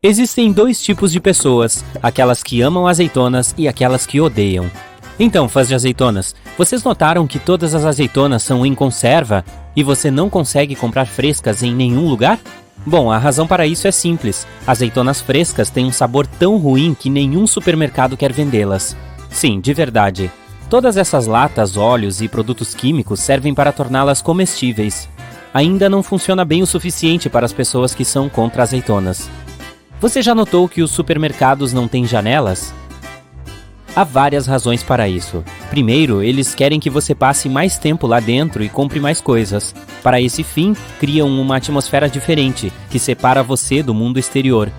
Existem dois tipos de pessoas, aquelas que amam azeitonas e aquelas que odeiam. Então, fãs de azeitonas, vocês notaram que todas as azeitonas são em conserva e você não consegue comprar frescas em nenhum lugar? Bom, a razão para isso é simples. Azeitonas frescas têm um sabor tão ruim que nenhum supermercado quer vendê-las. Sim, de verdade. Todas essas latas, óleos e produtos químicos servem para torná-las comestíveis. Ainda não funciona bem o suficiente para as pessoas que são contra azeitonas. Você já notou que os supermercados não têm janelas? Há várias razões para isso. Primeiro, eles querem que você passe mais tempo lá dentro e compre mais coisas. Para esse fim, criam uma atmosfera diferente, que separa você do mundo exterior.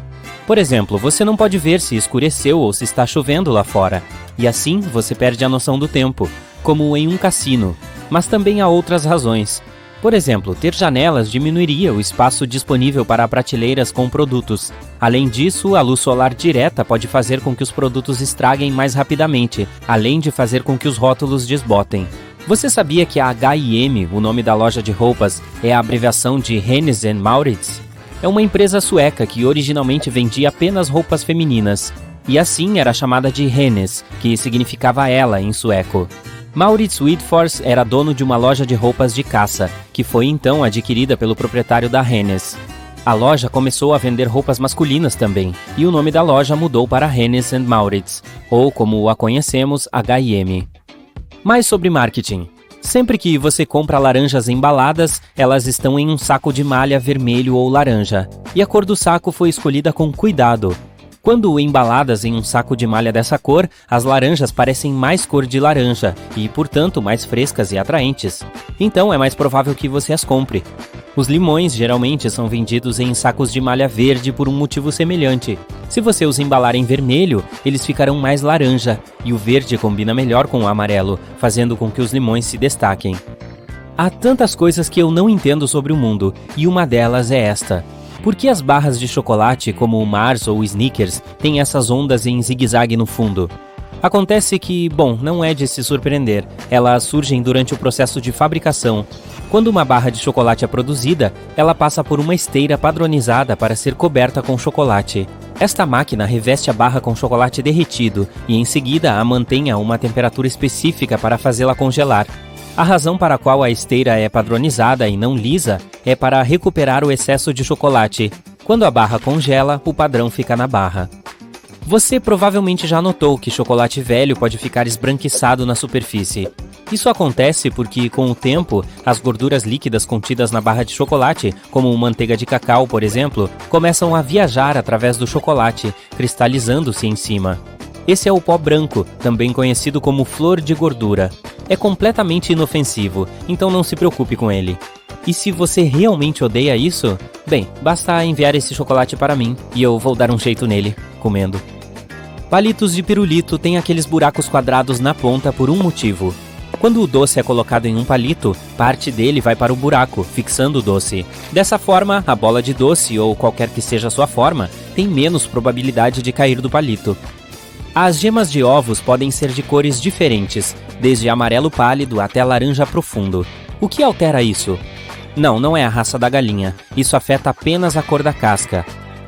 Por exemplo, você não pode ver se escureceu ou se está chovendo lá fora. E assim, você perde a noção do tempo, como em um cassino. Mas também há outras razões. Por exemplo, ter janelas diminuiria o espaço disponível para prateleiras com produtos. Além disso, a luz solar direta pode fazer com que os produtos estraguem mais rapidamente, além de fazer com que os rótulos desbotem. Você sabia que a H&M, o nome da loja de roupas, é a abreviação de Hennes & Mauritz? É uma empresa sueca que originalmente vendia apenas roupas femininas. E assim era chamada de Hennes, que significava ela em sueco. Maurits Widfors era dono de uma loja de roupas de caça, que foi então adquirida pelo proprietário da Hennes. A loja começou a vender roupas masculinas também, e o nome da loja mudou para Hennes & Mauritz, ou como a conhecemos, H&M. Mais sobre marketing. Sempre que você compra laranjas embaladas, elas estão em um saco de malha vermelho ou laranja, e a cor do saco foi escolhida com cuidado. Quando embaladas em um saco de malha dessa cor, as laranjas parecem mais cor de laranja e, portanto, mais frescas e atraentes. Então é mais provável que você as compre. Os limões geralmente são vendidos em sacos de malha verde por um motivo semelhante. Se você os embalar em vermelho, eles ficarão mais laranja, e o verde combina melhor com o amarelo, fazendo com que os limões se destaquem. Há tantas coisas que eu não entendo sobre o mundo, e uma delas é esta. Por que as barras de chocolate, como o Mars ou o Snickers, têm essas ondas em zigue-zague no fundo? Acontece que, bom, não é de se surpreender, elas surgem durante o processo de fabricação. Quando uma barra de chocolate é produzida, ela passa por uma esteira padronizada para ser coberta com chocolate. Esta máquina reveste a barra com chocolate derretido e, em seguida, a mantém a uma temperatura específica para fazê-la congelar. A razão para a qual a esteira é padronizada e não lisa é para recuperar o excesso de chocolate. Quando a barra congela, o padrão fica na barra. Você provavelmente já notou que chocolate velho pode ficar esbranquiçado na superfície. Isso acontece porque, com o tempo, as gorduras líquidas contidas na barra de chocolate, como manteiga de cacau, por exemplo, começam a viajar através do chocolate, cristalizando-se em cima. Esse é o pó branco, também conhecido como flor de gordura. É completamente inofensivo, então não se preocupe com ele. E se você realmente odeia isso, bem, basta enviar esse chocolate para mim e eu vou dar um jeito nele, comendo. Palitos de pirulito têm aqueles buracos quadrados na ponta por um motivo. Quando o doce é colocado em um palito, parte dele vai para o buraco, fixando o doce. Dessa forma, a bola de doce, ou qualquer que seja a sua forma, tem menos probabilidade de cair do palito. As gemas de ovos podem ser de cores diferentes, desde amarelo pálido até laranja profundo. O que altera isso? Não é a raça da galinha. Isso afeta apenas a cor da casca.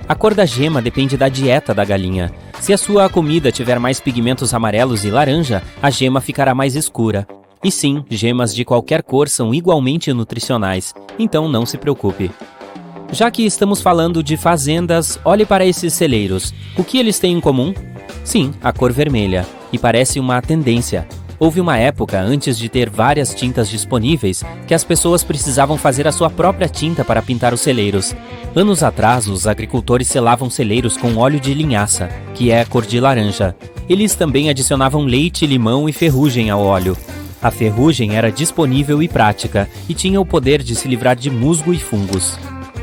A cor da gema depende da dieta da galinha. Se a sua comida tiver mais pigmentos amarelos e laranja, a gema ficará mais escura. E sim, gemas de qualquer cor são igualmente nutricionais, então não se preocupe. Já que estamos falando de fazendas, olhe para esses celeiros. O que eles têm em comum? Sim, a cor vermelha. E parece uma tendência. Houve uma época, antes de ter várias tintas disponíveis, que as pessoas precisavam fazer a sua própria tinta para pintar os celeiros. Anos atrás, os agricultores selavam celeiros com óleo de linhaça, que é a cor de laranja. Eles também adicionavam leite, limão e ferrugem ao óleo. A ferrugem era disponível e prática, e tinha o poder de se livrar de musgo e fungos.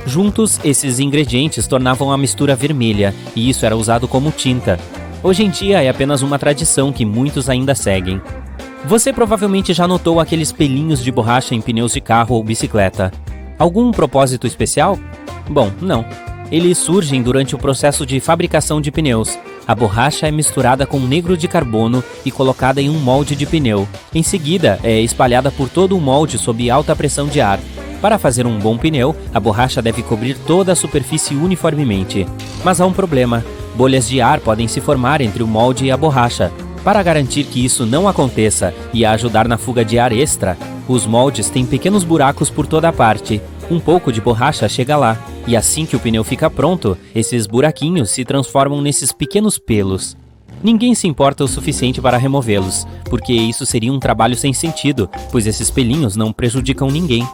Juntos, esses ingredientes tornavam a mistura vermelha, e isso era usado como tinta. Hoje em dia é apenas uma tradição que muitos ainda seguem. Você provavelmente já notou aqueles pelinhos de borracha em pneus de carro ou bicicleta. Algum propósito especial? Bom, não. Eles surgem durante o processo de fabricação de pneus. A borracha é misturada com negro de carbono e colocada em um molde de pneu. Em seguida, é espalhada por todo o molde sob alta pressão de ar. Para fazer um bom pneu, a borracha deve cobrir toda a superfície uniformemente. Mas há um problema: bolhas de ar podem se formar entre o molde e a borracha. Para garantir que isso não aconteça e ajudar na fuga de ar extra, os moldes têm pequenos buracos por toda a parte. Um pouco de borracha chega lá, e assim que o pneu fica pronto, esses buraquinhos se transformam nesses pequenos pelos. Ninguém se importa o suficiente para removê-los, porque isso seria um trabalho sem sentido, pois esses pelinhos não prejudicam ninguém.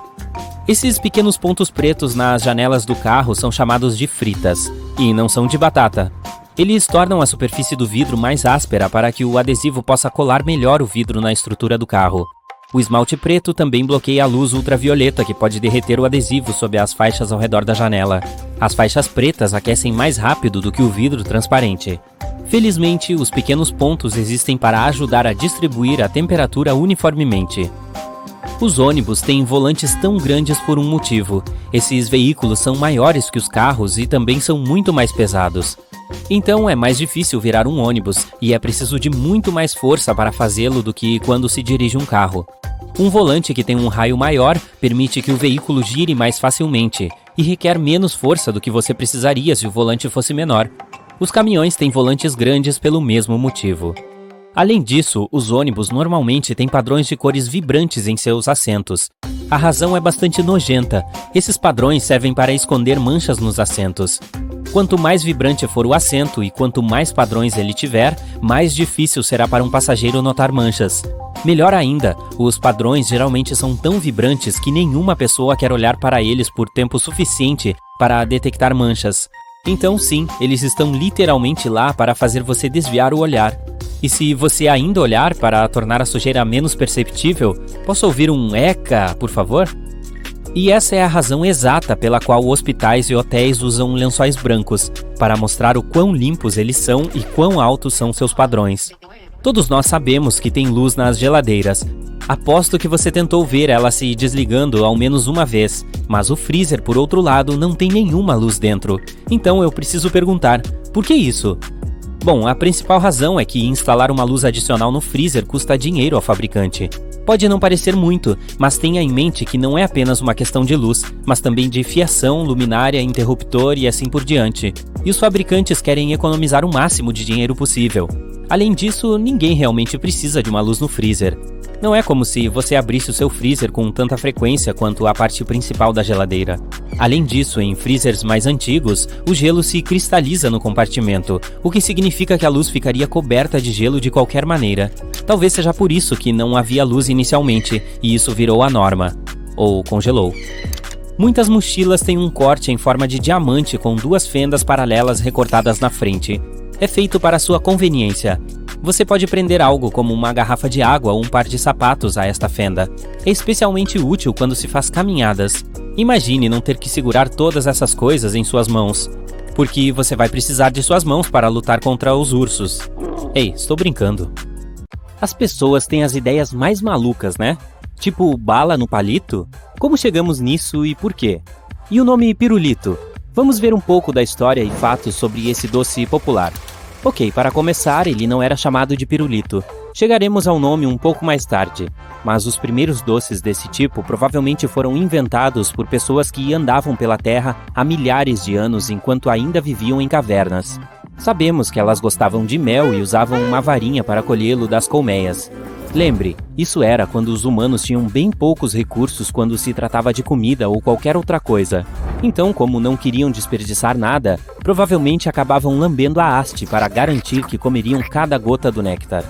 Esses pequenos pontos pretos nas janelas do carro são chamados de fritas, e não são de batata. Eles tornam a superfície do vidro mais áspera para que o adesivo possa colar melhor o vidro na estrutura do carro. O esmalte preto também bloqueia a luz ultravioleta que pode derreter o adesivo sob as faixas ao redor da janela. As faixas pretas aquecem mais rápido do que o vidro transparente. Felizmente, os pequenos pontos existem para ajudar a distribuir a temperatura uniformemente. Os ônibus têm volantes tão grandes por um motivo. Esses veículos são maiores que os carros e também são muito mais pesados. Então é mais difícil virar um ônibus e é preciso de muito mais força para fazê-lo do que quando se dirige um carro. Um volante que tem um raio maior permite que o veículo gire mais facilmente e requer menos força do que você precisaria se o volante fosse menor. Os caminhões têm volantes grandes pelo mesmo motivo. Além disso, os ônibus normalmente têm padrões de cores vibrantes em seus assentos. A razão é bastante nojenta. Esses padrões servem para esconder manchas nos assentos. Quanto mais vibrante for o assento e quanto mais padrões ele tiver, mais difícil será para um passageiro notar manchas. Melhor ainda, os padrões geralmente são tão vibrantes que nenhuma pessoa quer olhar para eles por tempo suficiente para detectar manchas. Então sim, eles estão literalmente lá para fazer você desviar o olhar. E se você ainda olhar para tornar a sujeira menos perceptível, posso ouvir um "eca", por favor? E essa é a razão exata pela qual hospitais e hotéis usam lençóis brancos, para mostrar o quão limpos eles são e quão altos são seus padrões. Todos nós sabemos que tem luz nas geladeiras. Aposto que você tentou ver ela se desligando ao menos uma vez, mas o freezer, por outro lado, não tem nenhuma luz dentro. Então eu preciso perguntar, por que isso? Bom, a principal razão é que instalar uma luz adicional no freezer custa dinheiro ao fabricante. Pode não parecer muito, mas tenha em mente que não é apenas uma questão de luz, mas também de fiação, luminária, interruptor e assim por diante. E os fabricantes querem economizar o máximo de dinheiro possível. Além disso, ninguém realmente precisa de uma luz no freezer. Não é como se você abrisse o seu freezer com tanta frequência quanto a parte principal da geladeira. Além disso, em freezers mais antigos, o gelo se cristaliza no compartimento, o que significa que a luz ficaria coberta de gelo de qualquer maneira. Talvez seja por isso que não havia luz inicialmente, e isso virou a norma. Ou congelou. Muitas mochilas têm um corte em forma de diamante com duas fendas paralelas recortadas na frente. É feito para sua conveniência. Você pode prender algo como uma garrafa de água ou um par de sapatos a esta fenda. É especialmente útil quando se faz caminhadas. Imagine não ter que segurar todas essas coisas em suas mãos, porque você vai precisar de suas mãos para lutar contra os ursos. Ei, estou brincando. As pessoas têm as ideias mais malucas, né? Tipo bala no palito? Como chegamos nisso e por quê? E o nome pirulito? Vamos ver um pouco da história e fatos sobre esse doce popular. Ok, para começar, ele não era chamado de pirulito. Chegaremos ao nome um pouco mais tarde. Mas os primeiros doces desse tipo provavelmente foram inventados por pessoas que andavam pela Terra há milhares de anos enquanto ainda viviam em cavernas. Sabemos que elas gostavam de mel e usavam uma varinha para colhê-lo das colmeias. Lembre, isso era quando os humanos tinham bem poucos recursos quando se tratava de comida ou qualquer outra coisa. Então, como não queriam desperdiçar nada, provavelmente acabavam lambendo a haste para garantir que comeriam cada gota do néctar.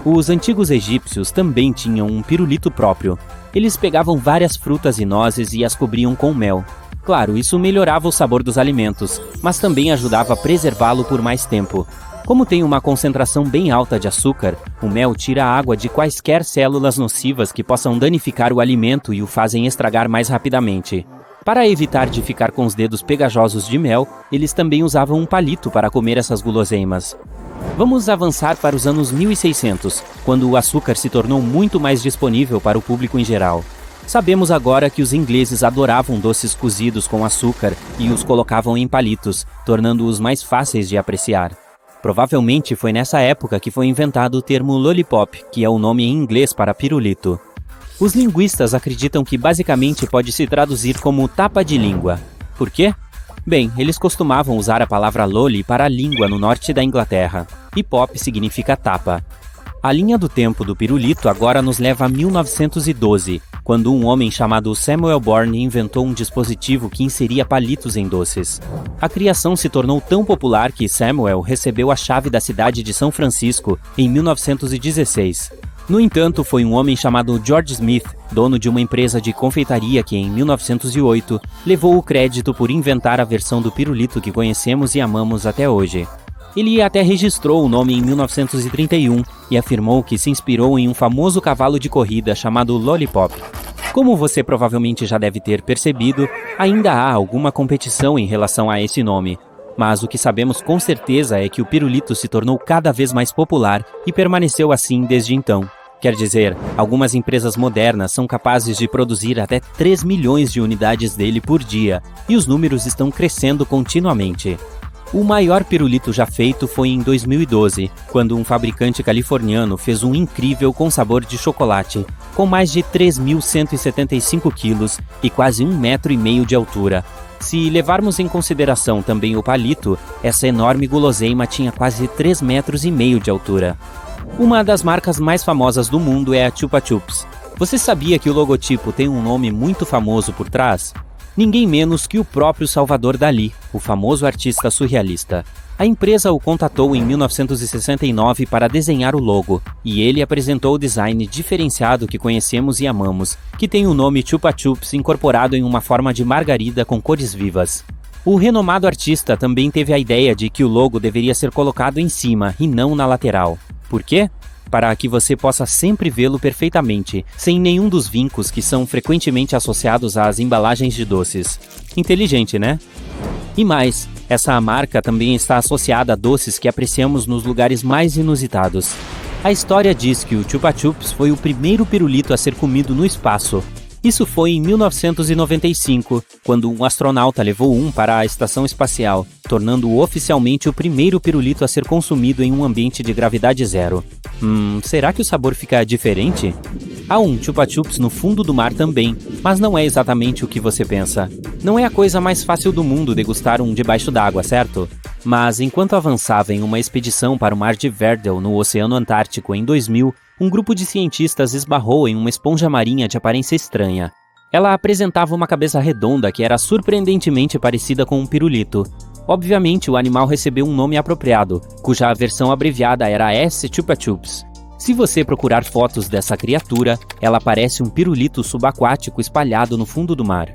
Os antigos egípcios também tinham um pirulito próprio. Eles pegavam várias frutas e nozes e as cobriam com mel. Claro, isso melhorava o sabor dos alimentos, mas também ajudava a preservá-lo por mais tempo. Como tem uma concentração bem alta de açúcar, o mel tira a água de quaisquer células nocivas que possam danificar o alimento e o fazem estragar mais rapidamente. Para evitar de ficar com os dedos pegajosos de mel, eles também usavam um palito para comer essas guloseimas. Vamos avançar para os anos 1600, quando o açúcar se tornou muito mais disponível para o público em geral. Sabemos agora que os ingleses adoravam doces cozidos com açúcar e os colocavam em palitos, tornando-os mais fáceis de apreciar. Provavelmente foi nessa época que foi inventado o termo lollipop, que é o nome em inglês para pirulito. Os linguistas acreditam que basicamente pode se traduzir como tapa de língua. Por quê? Bem, eles costumavam usar a palavra loli para língua no norte da Inglaterra, e pop significa tapa. A linha do tempo do pirulito agora nos leva a 1912, quando um homem chamado Samuel Bourne inventou um dispositivo que inseria palitos em doces. A criação se tornou tão popular que Samuel recebeu a chave da cidade de São Francisco em 1916. No entanto, foi um homem chamado George Smith, dono de uma empresa de confeitaria que, em 1908, levou o crédito por inventar a versão do pirulito que conhecemos e amamos até hoje. Ele até registrou o nome em 1931 e afirmou que se inspirou em um famoso cavalo de corrida chamado Lollipop. Como você provavelmente já deve ter percebido, ainda há alguma competição em relação a esse nome. Mas o que sabemos com certeza é que o pirulito se tornou cada vez mais popular e permaneceu assim desde então. Quer dizer, algumas empresas modernas são capazes de produzir até 3 milhões de unidades dele por dia, e os números estão crescendo continuamente. O maior pirulito já feito foi em 2012, quando um fabricante californiano fez um incrível com sabor de chocolate, com mais de 3.175 quilos e quase 1,5 metro de altura. Se levarmos em consideração também o palito, essa enorme guloseima tinha quase 3,5 metros de altura. Uma das marcas mais famosas do mundo é a Chupa Chups. Você sabia que o logotipo tem um nome muito famoso por trás? Ninguém menos que o próprio Salvador Dalí, o famoso artista surrealista. A empresa o contatou em 1969 para desenhar o logo, e ele apresentou o design diferenciado que conhecemos e amamos, que tem o nome Chupa Chups incorporado em uma forma de margarida com cores vivas. O renomado artista também teve a ideia de que o logo deveria ser colocado em cima e não na lateral. Por quê? Para que você possa sempre vê-lo perfeitamente, sem nenhum dos vincos que são frequentemente associados às embalagens de doces. Inteligente, né? E mais, essa marca também está associada a doces que apreciamos nos lugares mais inusitados. A história diz que o Chupa Chups foi o primeiro pirulito a ser comido no espaço. Isso foi em 1995, quando um astronauta levou um para a estação espacial, tornando-o oficialmente o primeiro pirulito a ser consumido em um ambiente de gravidade zero. Será que o sabor fica diferente? Há um Chupa Chups no fundo do mar também, mas não é exatamente o que você pensa. Não é a coisa mais fácil do mundo degustar um debaixo d'água, certo? Mas enquanto avançava em uma expedição para o Mar de Weddell, no Oceano Antártico, em 2000, um grupo de cientistas esbarrou em uma esponja marinha de aparência estranha. Ela apresentava uma cabeça redonda que era surpreendentemente parecida com um pirulito. Obviamente, o animal recebeu um nome apropriado, cuja versão abreviada era S. Chupa Chups. Se você procurar fotos dessa criatura, ela parece um pirulito subaquático espalhado no fundo do mar.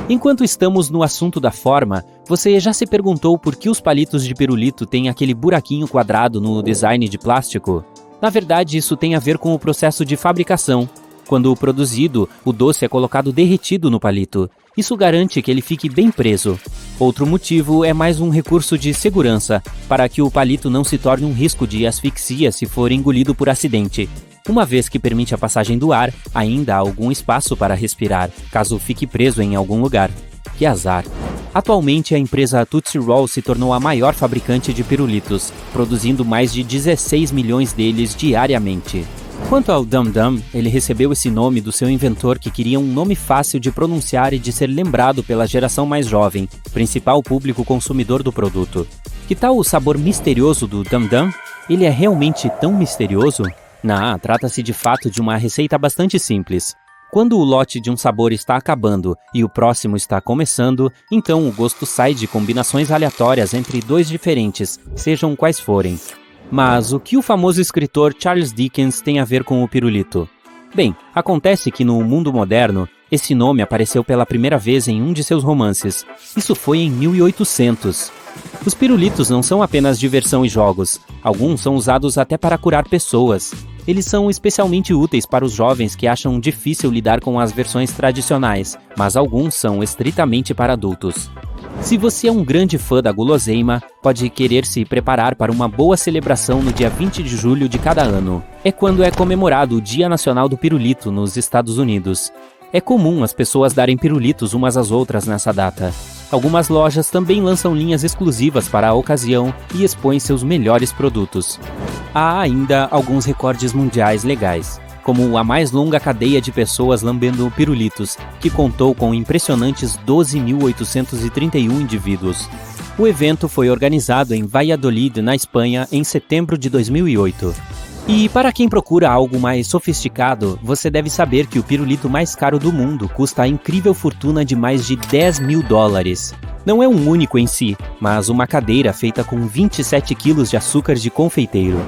Enquanto estamos no assunto da forma, você já se perguntou por que os palitos de pirulito têm aquele buraquinho quadrado no design de plástico? Na verdade, isso tem a ver com o processo de fabricação. Quando produzido, o doce é colocado derretido no palito. Isso garante que ele fique bem preso. Outro motivo é mais um recurso de segurança, para que o palito não se torne um risco de asfixia se for engolido por acidente. Uma vez que permite a passagem do ar, ainda há algum espaço para respirar, caso fique preso em algum lugar. Que azar! Atualmente, a empresa Tootsie Roll se tornou a maior fabricante de pirulitos, produzindo mais de 16 milhões deles diariamente. Quanto ao Dum Dum, ele recebeu esse nome do seu inventor que queria um nome fácil de pronunciar e de ser lembrado pela geração mais jovem, principal público consumidor do produto. Que tal o sabor misterioso do Dum Dum? Ele é realmente tão misterioso? Não, trata-se de fato de uma receita bastante simples. Quando o lote de um sabor está acabando e o próximo está começando, então o gosto sai de combinações aleatórias entre dois diferentes, sejam quais forem. Mas o que o famoso escritor Charles Dickens tem a ver com o pirulito? Bem, acontece que no mundo moderno, esse nome apareceu pela primeira vez em um de seus romances. Isso foi em 1800. Os pirulitos não são apenas diversão e jogos. Alguns são usados até para curar pessoas. Eles são especialmente úteis para os jovens que acham difícil lidar com as versões tradicionais, mas alguns são estritamente para adultos. Se você é um grande fã da guloseima, pode querer se preparar para uma boa celebração no dia 20 de julho de cada ano. É quando é comemorado o Dia Nacional do Pirulito nos Estados Unidos. É comum as pessoas darem pirulitos umas às outras nessa data. Algumas lojas também lançam linhas exclusivas para a ocasião e expõem seus melhores produtos. Há ainda alguns recordes mundiais legais, como a mais longa cadeia de pessoas lambendo pirulitos, que contou com impressionantes 12.831 indivíduos. O evento foi organizado em Valladolid, na Espanha, em setembro de 2008. E para quem procura algo mais sofisticado, você deve saber que o pirulito mais caro do mundo custa a incrível fortuna de mais de 10 mil dólares. Não é um único em si, mas uma cadeira feita com 27 quilos de açúcar de confeiteiro.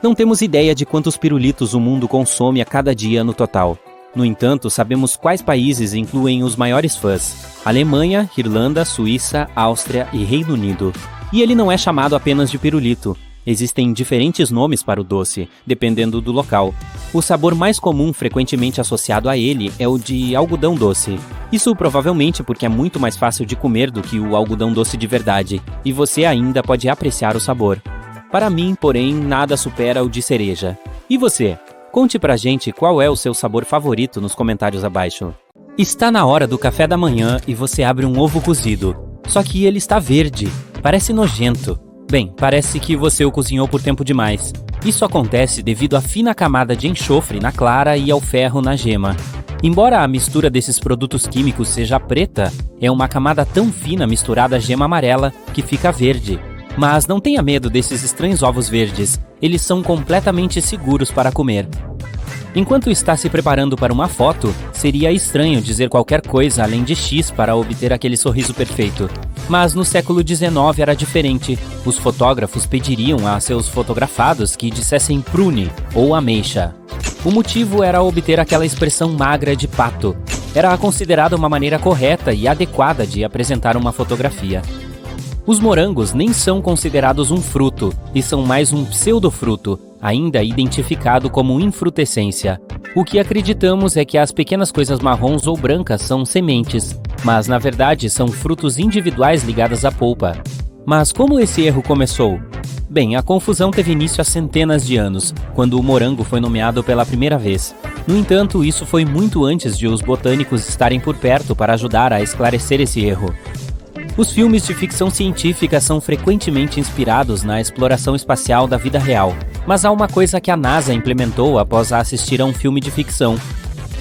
Não temos ideia de quantos pirulitos o mundo consome a cada dia no total. No entanto, sabemos quais países incluem os maiores fãs: Alemanha, Irlanda, Suíça, Áustria e Reino Unido. E ele não é chamado apenas de pirulito. Existem diferentes nomes para o doce, dependendo do local. O sabor mais comum frequentemente associado a ele é o de algodão doce. Isso provavelmente porque é muito mais fácil de comer do que o algodão doce de verdade, e você ainda pode apreciar o sabor. Para mim, porém, nada supera o de cereja. E você? Conte pra gente qual é o seu sabor favorito nos comentários abaixo. Está na hora do café da manhã e você abre um ovo cozido. Só que ele está verde, parece nojento. Bem, parece que você o cozinhou por tempo demais. Isso acontece devido à fina camada de enxofre na clara e ao ferro na gema. Embora a mistura desses produtos químicos seja preta, é uma camada tão fina misturada à gema amarela que fica verde. Mas não tenha medo desses estranhos ovos verdes, eles são completamente seguros para comer. Enquanto está se preparando para uma foto, seria estranho dizer qualquer coisa além de X para obter aquele sorriso perfeito. Mas no século XIX era diferente. Os fotógrafos pediriam a seus fotografados que dissessem prune ou ameixa. O motivo era obter aquela expressão magra de pato. Era considerada uma maneira correta e adequada de apresentar uma fotografia. Os morangos nem são considerados um fruto, e são mais um pseudofruto, ainda identificado como infrutescência. O que acreditamos é que as pequenas coisas marrons ou brancas são sementes, mas na verdade são frutos individuais ligados à polpa. Mas como esse erro começou? Bem, a confusão teve início há centenas de anos, quando o morango foi nomeado pela primeira vez. No entanto, isso foi muito antes de os botânicos estarem por perto para ajudar a esclarecer esse erro. Os filmes de ficção científica são frequentemente inspirados na exploração espacial da vida real, mas há uma coisa que a NASA implementou após assistir a um filme de ficção.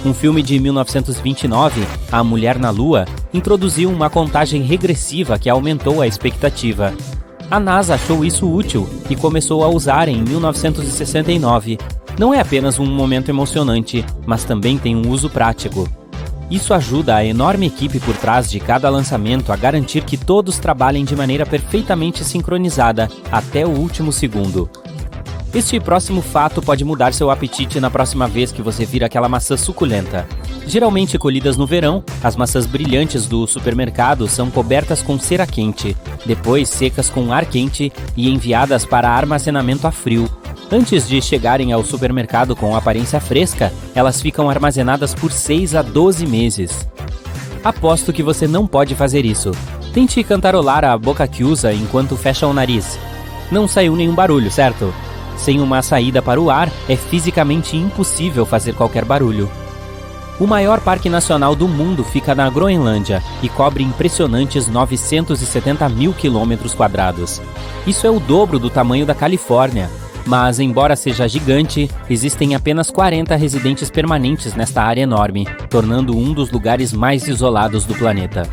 Um filme de 1929, A Mulher na Lua, introduziu uma contagem regressiva que aumentou a expectativa. A NASA achou isso útil e começou a usar em 1969. Não é apenas um momento emocionante, mas também tem um uso prático. Isso ajuda a enorme equipe por trás de cada lançamento a garantir que todos trabalhem de maneira perfeitamente sincronizada até o último segundo. Este próximo fato pode mudar seu apetite na próxima vez que você vir aquela maçã suculenta. Geralmente colhidas no verão, as maçãs brilhantes do supermercado são cobertas com cera quente, depois secas com ar quente e enviadas para armazenamento a frio. Antes de chegarem ao supermercado com aparência fresca, elas ficam armazenadas por 6 a 12 meses. Aposto que você não pode fazer isso. Tente cantarolar a boca que usa enquanto fecha o nariz. Não saiu nenhum barulho, certo? Sem uma saída para o ar, é fisicamente impossível fazer qualquer barulho. O maior parque nacional do mundo fica na Groenlândia e cobre impressionantes 970 mil quilômetros quadrados. Isso é o dobro do tamanho da Califórnia. Mas, embora seja gigante, existem apenas 40 residentes permanentes nesta área enorme, tornando um dos lugares mais isolados do planeta.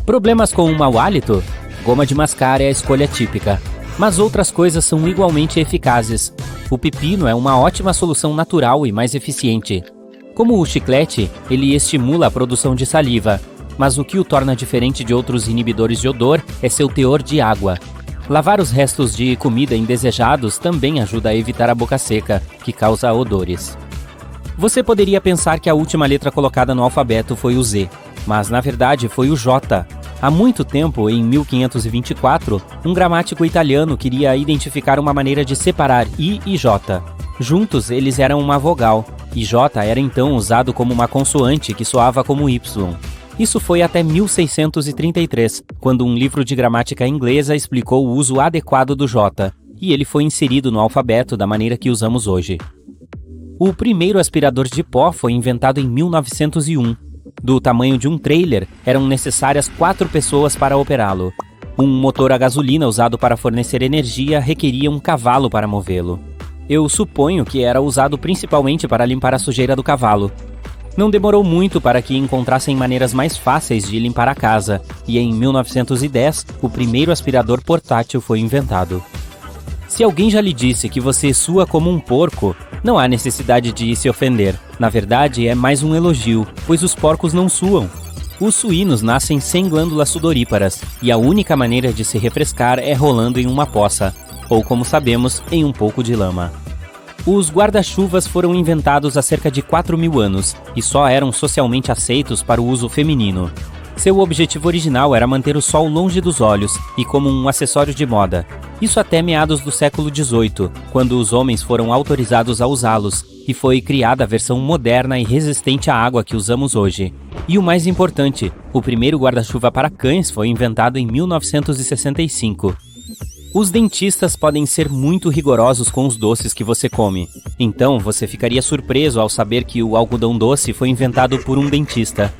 Problemas com o mau hálito? Goma de mascar é a escolha típica. Mas outras coisas são igualmente eficazes. O pepino é uma ótima solução natural e mais eficiente. Como o chiclete, ele estimula a produção de saliva, mas o que o torna diferente de outros inibidores de odor é seu teor de água. Lavar os restos de comida indesejados também ajuda a evitar a boca seca, que causa odores. Você poderia pensar que a última letra colocada no alfabeto foi o Z, mas na verdade foi o J. Há muito tempo, em 1524, um gramático italiano queria identificar uma maneira de separar I e J. Juntos, eles eram uma vogal, e J era então usado como uma consoante que soava como Y. Isso foi até 1633, quando um livro de gramática inglesa explicou o uso adequado do J, e ele foi inserido no alfabeto da maneira que usamos hoje. O primeiro aspirador de pó foi inventado em 1901. Do tamanho de um trailer, eram necessárias 4 pessoas para operá-lo. Um motor a gasolina usado para fornecer energia requeria um cavalo para movê-lo. Eu suponho que era usado principalmente para limpar a sujeira do cavalo. Não demorou muito para que encontrassem maneiras mais fáceis de limpar a casa, e em 1910, o primeiro aspirador portátil foi inventado. Se alguém já lhe disse que você sua como um porco, não há necessidade de se ofender. Na verdade, é mais um elogio, pois os porcos não suam. Os suínos nascem sem glândulas sudoríparas, e a única maneira de se refrescar é rolando em uma poça, ou como sabemos, em um pouco de lama. Os guarda-chuvas foram inventados há cerca de 4.000 anos, e só eram socialmente aceitos para o uso feminino. Seu objetivo original era manter o sol longe dos olhos, e como um acessório de moda. Isso até meados do século XVIII, quando os homens foram autorizados a usá-los, e foi criada a versão moderna e resistente à água que usamos hoje. E o mais importante, o primeiro guarda-chuva para cães foi inventado em 1965. Os dentistas podem ser muito rigorosos com os doces que você come. Então, você ficaria surpreso ao saber que o algodão doce foi inventado por um dentista.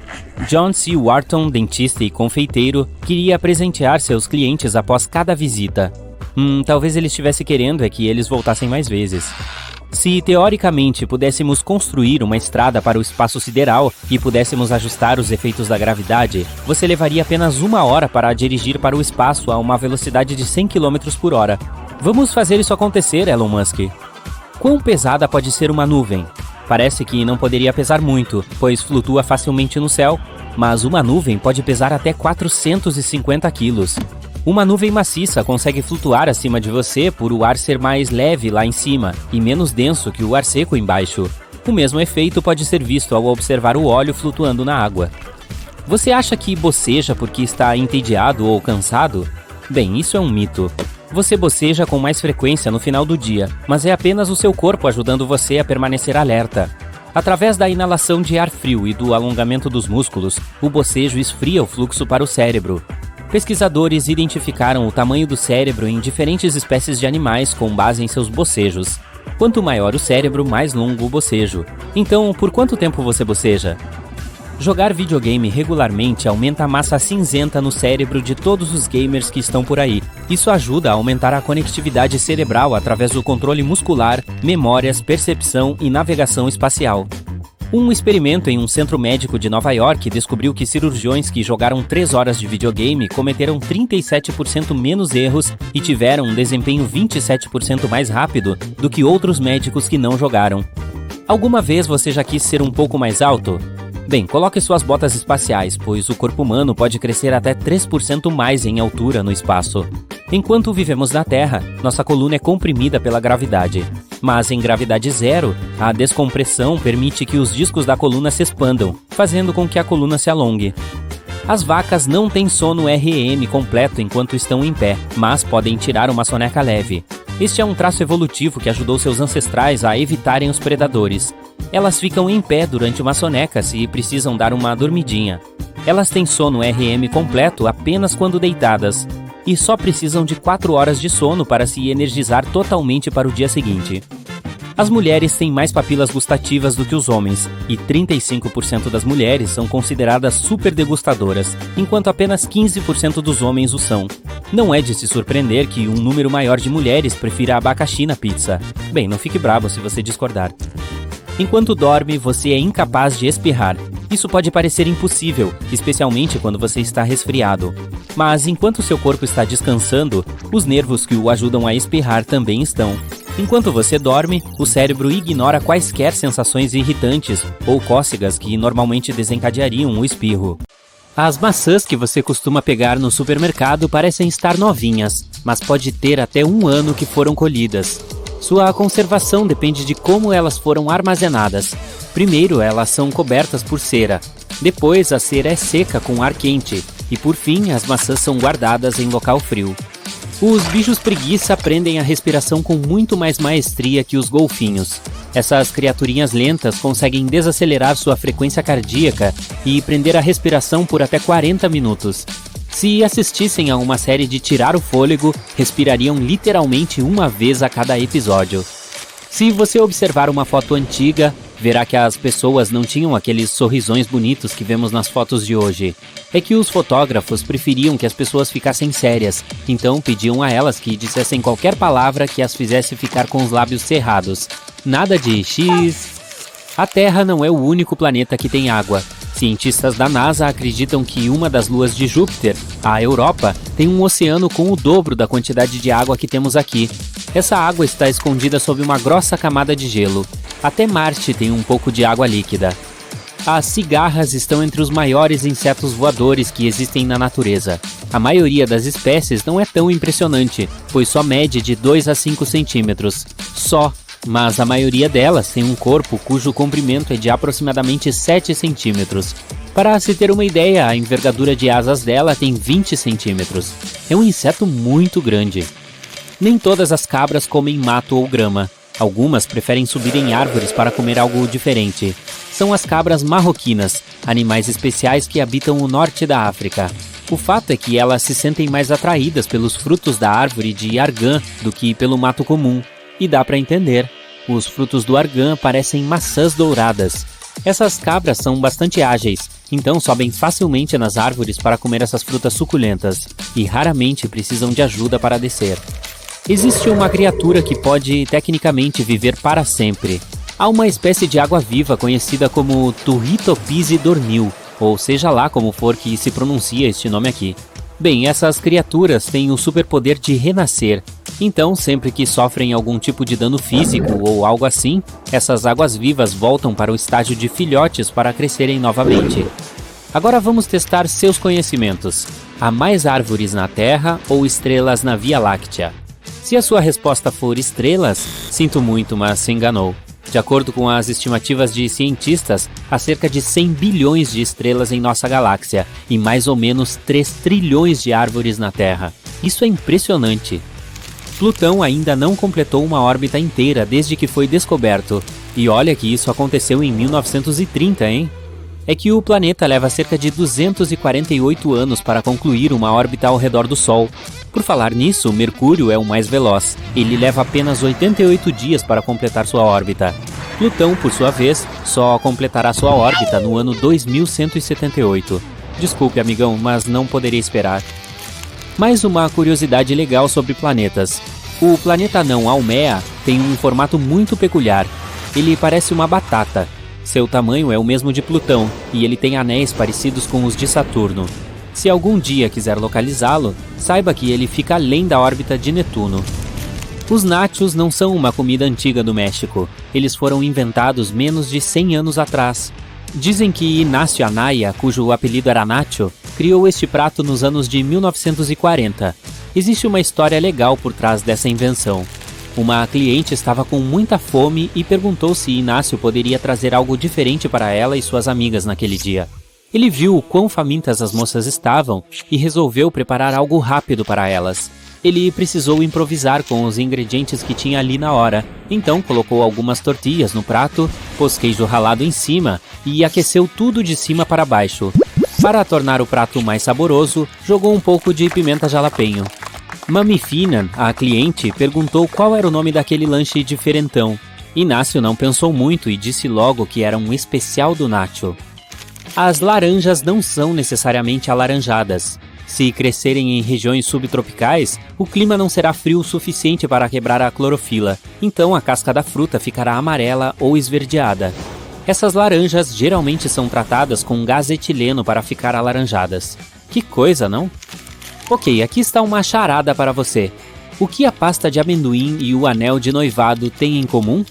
John C. Wharton, dentista e confeiteiro, queria presentear seus clientes após cada visita. Talvez ele estivesse querendo que eles voltassem mais vezes. Se teoricamente pudéssemos construir uma estrada para o espaço sideral e pudéssemos ajustar os efeitos da gravidade, você levaria apenas 1 hora para dirigir para o espaço a uma velocidade de 100 km por hora. Vamos fazer isso acontecer, Elon Musk. Quão pesada pode ser uma nuvem? Parece que não poderia pesar muito, pois flutua facilmente no céu, mas uma nuvem pode pesar até 450 quilos. Uma nuvem maciça consegue flutuar acima de você por o ar ser mais leve lá em cima e menos denso que o ar seco embaixo. O mesmo efeito pode ser visto ao observar o óleo flutuando na água. Você acha que boceja porque está entediado ou cansado? Bem, isso é um mito. Você boceja com mais frequência no final do dia, mas é apenas o seu corpo ajudando você a permanecer alerta. Através da inalação de ar frio e do alongamento dos músculos, o bocejo esfria o fluxo para o cérebro. Pesquisadores identificaram o tamanho do cérebro em diferentes espécies de animais com base em seus bocejos. Quanto maior o cérebro, mais longo o bocejo. Então, por quanto tempo você boceja? Jogar videogame regularmente aumenta a massa cinzenta no cérebro de todos os gamers que estão por aí. Isso ajuda a aumentar a conectividade cerebral através do controle muscular, memórias, percepção e navegação espacial. Um experimento em um centro médico de Nova York descobriu que cirurgiões que jogaram 3 horas de videogame cometeram 37% menos erros e tiveram um desempenho 27% mais rápido do que outros médicos que não jogaram. Alguma vez você já quis ser um pouco mais alto? Bem, coloque suas botas espaciais, pois o corpo humano pode crescer até 3% mais em altura no espaço. Enquanto vivemos na Terra, nossa coluna é comprimida pela gravidade. Mas em gravidade zero, a descompressão permite que os discos da coluna se expandam, fazendo com que a coluna se alongue. As vacas não têm sono REM completo enquanto estão em pé, mas podem tirar uma soneca leve. Este é um traço evolutivo que ajudou seus ancestrais a evitarem os predadores. Elas ficam em pé durante uma soneca se precisam dar uma dormidinha. Elas têm sono REM completo apenas quando deitadas, e só precisam de 4 horas de sono para se energizar totalmente para o dia seguinte. As mulheres têm mais papilas gustativas do que os homens, e 35% das mulheres são consideradas superdegustadoras, enquanto apenas 15% dos homens o são. Não é de se surpreender que um número maior de mulheres prefira abacaxi na pizza. Bem, não fique bravo se você discordar. Enquanto dorme, você é incapaz de espirrar. Isso pode parecer impossível, especialmente quando você está resfriado. Mas enquanto seu corpo está descansando, os nervos que o ajudam a espirrar também estão. Enquanto você dorme, o cérebro ignora quaisquer sensações irritantes ou cócegas que normalmente desencadeariam o espirro. As maçãs que você costuma pegar no supermercado parecem estar novinhas, mas pode ter até 1 ano que foram colhidas. Sua conservação depende de como elas foram armazenadas. Primeiro, elas são cobertas por cera. Depois, a cera é seca com ar quente. E por fim, as maçãs são guardadas em local frio. Os bichos preguiça aprendem a respiração com muito mais maestria que os golfinhos. Essas criaturinhas lentas conseguem desacelerar sua frequência cardíaca e prender a respiração por até 40 minutos. Se assistissem a uma série de tirar o fôlego, respirariam literalmente 1 vez a cada episódio. Se você observar uma foto antiga, verá que as pessoas não tinham aqueles sorrisões bonitos que vemos nas fotos de hoje. É que os fotógrafos preferiam que as pessoas ficassem sérias, então pediam a elas que dissessem qualquer palavra que as fizesse ficar com os lábios cerrados. Nada de X. A Terra não é o único planeta que tem água. Cientistas da NASA acreditam que uma das luas de Júpiter, a Europa, tem um oceano com o dobro da quantidade de água que temos aqui. Essa água está escondida sob uma grossa camada de gelo. Até Marte tem um pouco de água líquida. As cigarras estão entre os maiores insetos voadores que existem na natureza. A maioria das espécies não é tão impressionante, pois só mede de 2 a 5 centímetros. Só. Mas a maioria delas tem um corpo cujo comprimento é de aproximadamente 7 centímetros. Para se ter uma ideia, a envergadura de asas dela tem 20 centímetros. É um inseto muito grande. Nem todas as cabras comem mato ou grama. Algumas preferem subir em árvores para comer algo diferente. São as cabras marroquinas, animais especiais que habitam o norte da África. O fato é que elas se sentem mais atraídas pelos frutos da árvore de argã do que pelo mato comum. E dá para entender. Os frutos do argã parecem maçãs douradas. Essas cabras são bastante ágeis, então sobem facilmente nas árvores para comer essas frutas suculentas, e raramente precisam de ajuda para descer. Existe uma criatura que pode, tecnicamente, viver para sempre. Há uma espécie de água-viva conhecida como Turritopise dormil, ou seja lá como for que se pronuncia este nome aqui. Bem, essas criaturas têm o superpoder de renascer. Então, sempre que sofrem algum tipo de dano físico ou algo assim, essas águas-vivas voltam para o estágio de filhotes para crescerem novamente. Agora vamos testar seus conhecimentos. Há mais árvores na Terra ou estrelas na Via Láctea? Se a sua resposta for estrelas, sinto muito, mas se enganou. De acordo com as estimativas de cientistas, há cerca de 100 bilhões de estrelas em nossa galáxia e mais ou menos 3 trilhões de árvores na Terra. Isso é impressionante. Plutão ainda não completou uma órbita inteira desde que foi descoberto. E olha que isso aconteceu em 1930, hein? É que o planeta leva cerca de 248 anos para concluir uma órbita ao redor do Sol. Por falar nisso, Mercúrio é o mais veloz. Ele leva apenas 88 dias para completar sua órbita. Plutão, por sua vez, só completará sua órbita no ano 2178. Desculpe, amigão, mas não poderia esperar. Mais uma curiosidade legal sobre planetas. O planeta anão Haumea tem um formato muito peculiar. Ele parece uma batata. Seu tamanho é o mesmo de Plutão, e ele tem anéis parecidos com os de Saturno. Se algum dia quiser localizá-lo, saiba que ele fica além da órbita de Netuno. Os nachos não são uma comida antiga do México. Eles foram inventados menos de 100 anos atrás. Dizem que Inácio Anaya, cujo apelido era Nacho, criou este prato nos anos de 1940. Existe uma história legal por trás dessa invenção. Uma cliente estava com muita fome e perguntou se Inácio poderia trazer algo diferente para ela e suas amigas naquele dia. Ele viu o quão famintas as moças estavam e resolveu preparar algo rápido para elas. Ele precisou improvisar com os ingredientes que tinha ali na hora, então colocou algumas tortilhas no prato, pôs queijo ralado em cima e aqueceu tudo de cima para baixo. Para tornar o prato mais saboroso, jogou um pouco de pimenta jalapeño. Mami Finan, a cliente, perguntou qual era o nome daquele lanche diferentão. Inácio não pensou muito e disse logo que era um especial do Nacho. As laranjas não são necessariamente alaranjadas. Se crescerem em regiões subtropicais, o clima não será frio o suficiente para quebrar a clorofila, então a casca da fruta ficará amarela ou esverdeada. Essas laranjas geralmente são tratadas com gás etileno para ficar alaranjadas. Que coisa, não? Ok, aqui está uma charada para você. O que a pasta de amendoim e o anel de noivado têm em comum?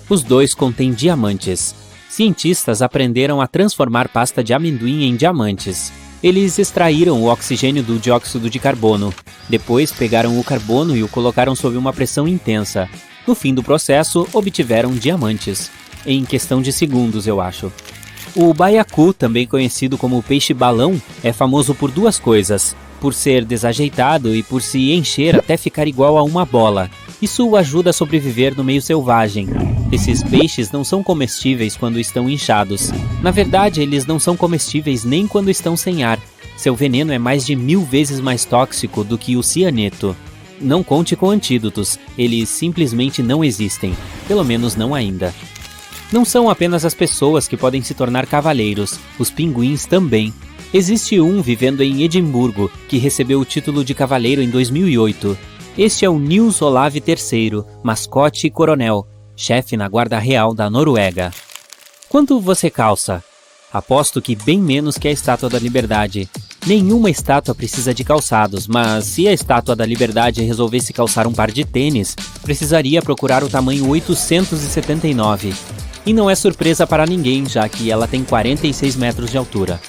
Os dois contêm diamantes. Cientistas aprenderam a transformar pasta de amendoim em diamantes. Eles extraíram o oxigênio do dióxido de carbono. Depois pegaram o carbono e o colocaram sob uma pressão intensa. No fim do processo, obtiveram diamantes. Em questão de segundos, eu acho. O baiacu, também conhecido como peixe-balão, é famoso por duas coisas. Por ser desajeitado e por se encher até ficar igual a uma bola. Isso o ajuda a sobreviver no meio selvagem. Esses peixes não são comestíveis quando estão inchados. Na verdade, eles não são comestíveis nem quando estão sem ar. Seu veneno é mais de 1000 vezes mais tóxico do que o cianeto. Não conte com antídotos, eles simplesmente não existem. Pelo menos não ainda. Não são apenas as pessoas que podem se tornar cavaleiros, os pinguins também. Existe um vivendo em Edimburgo, que recebeu o título de cavaleiro em 2008. Este é o Nils Olav III, mascote e coronel, chefe na Guarda Real da Noruega. Quanto você calça? Aposto que bem menos que a Estátua da Liberdade. Nenhuma estátua precisa de calçados, mas se a Estátua da Liberdade resolvesse calçar um par de tênis, precisaria procurar o tamanho 879. E não é surpresa para ninguém, já que ela tem 46 metros de altura.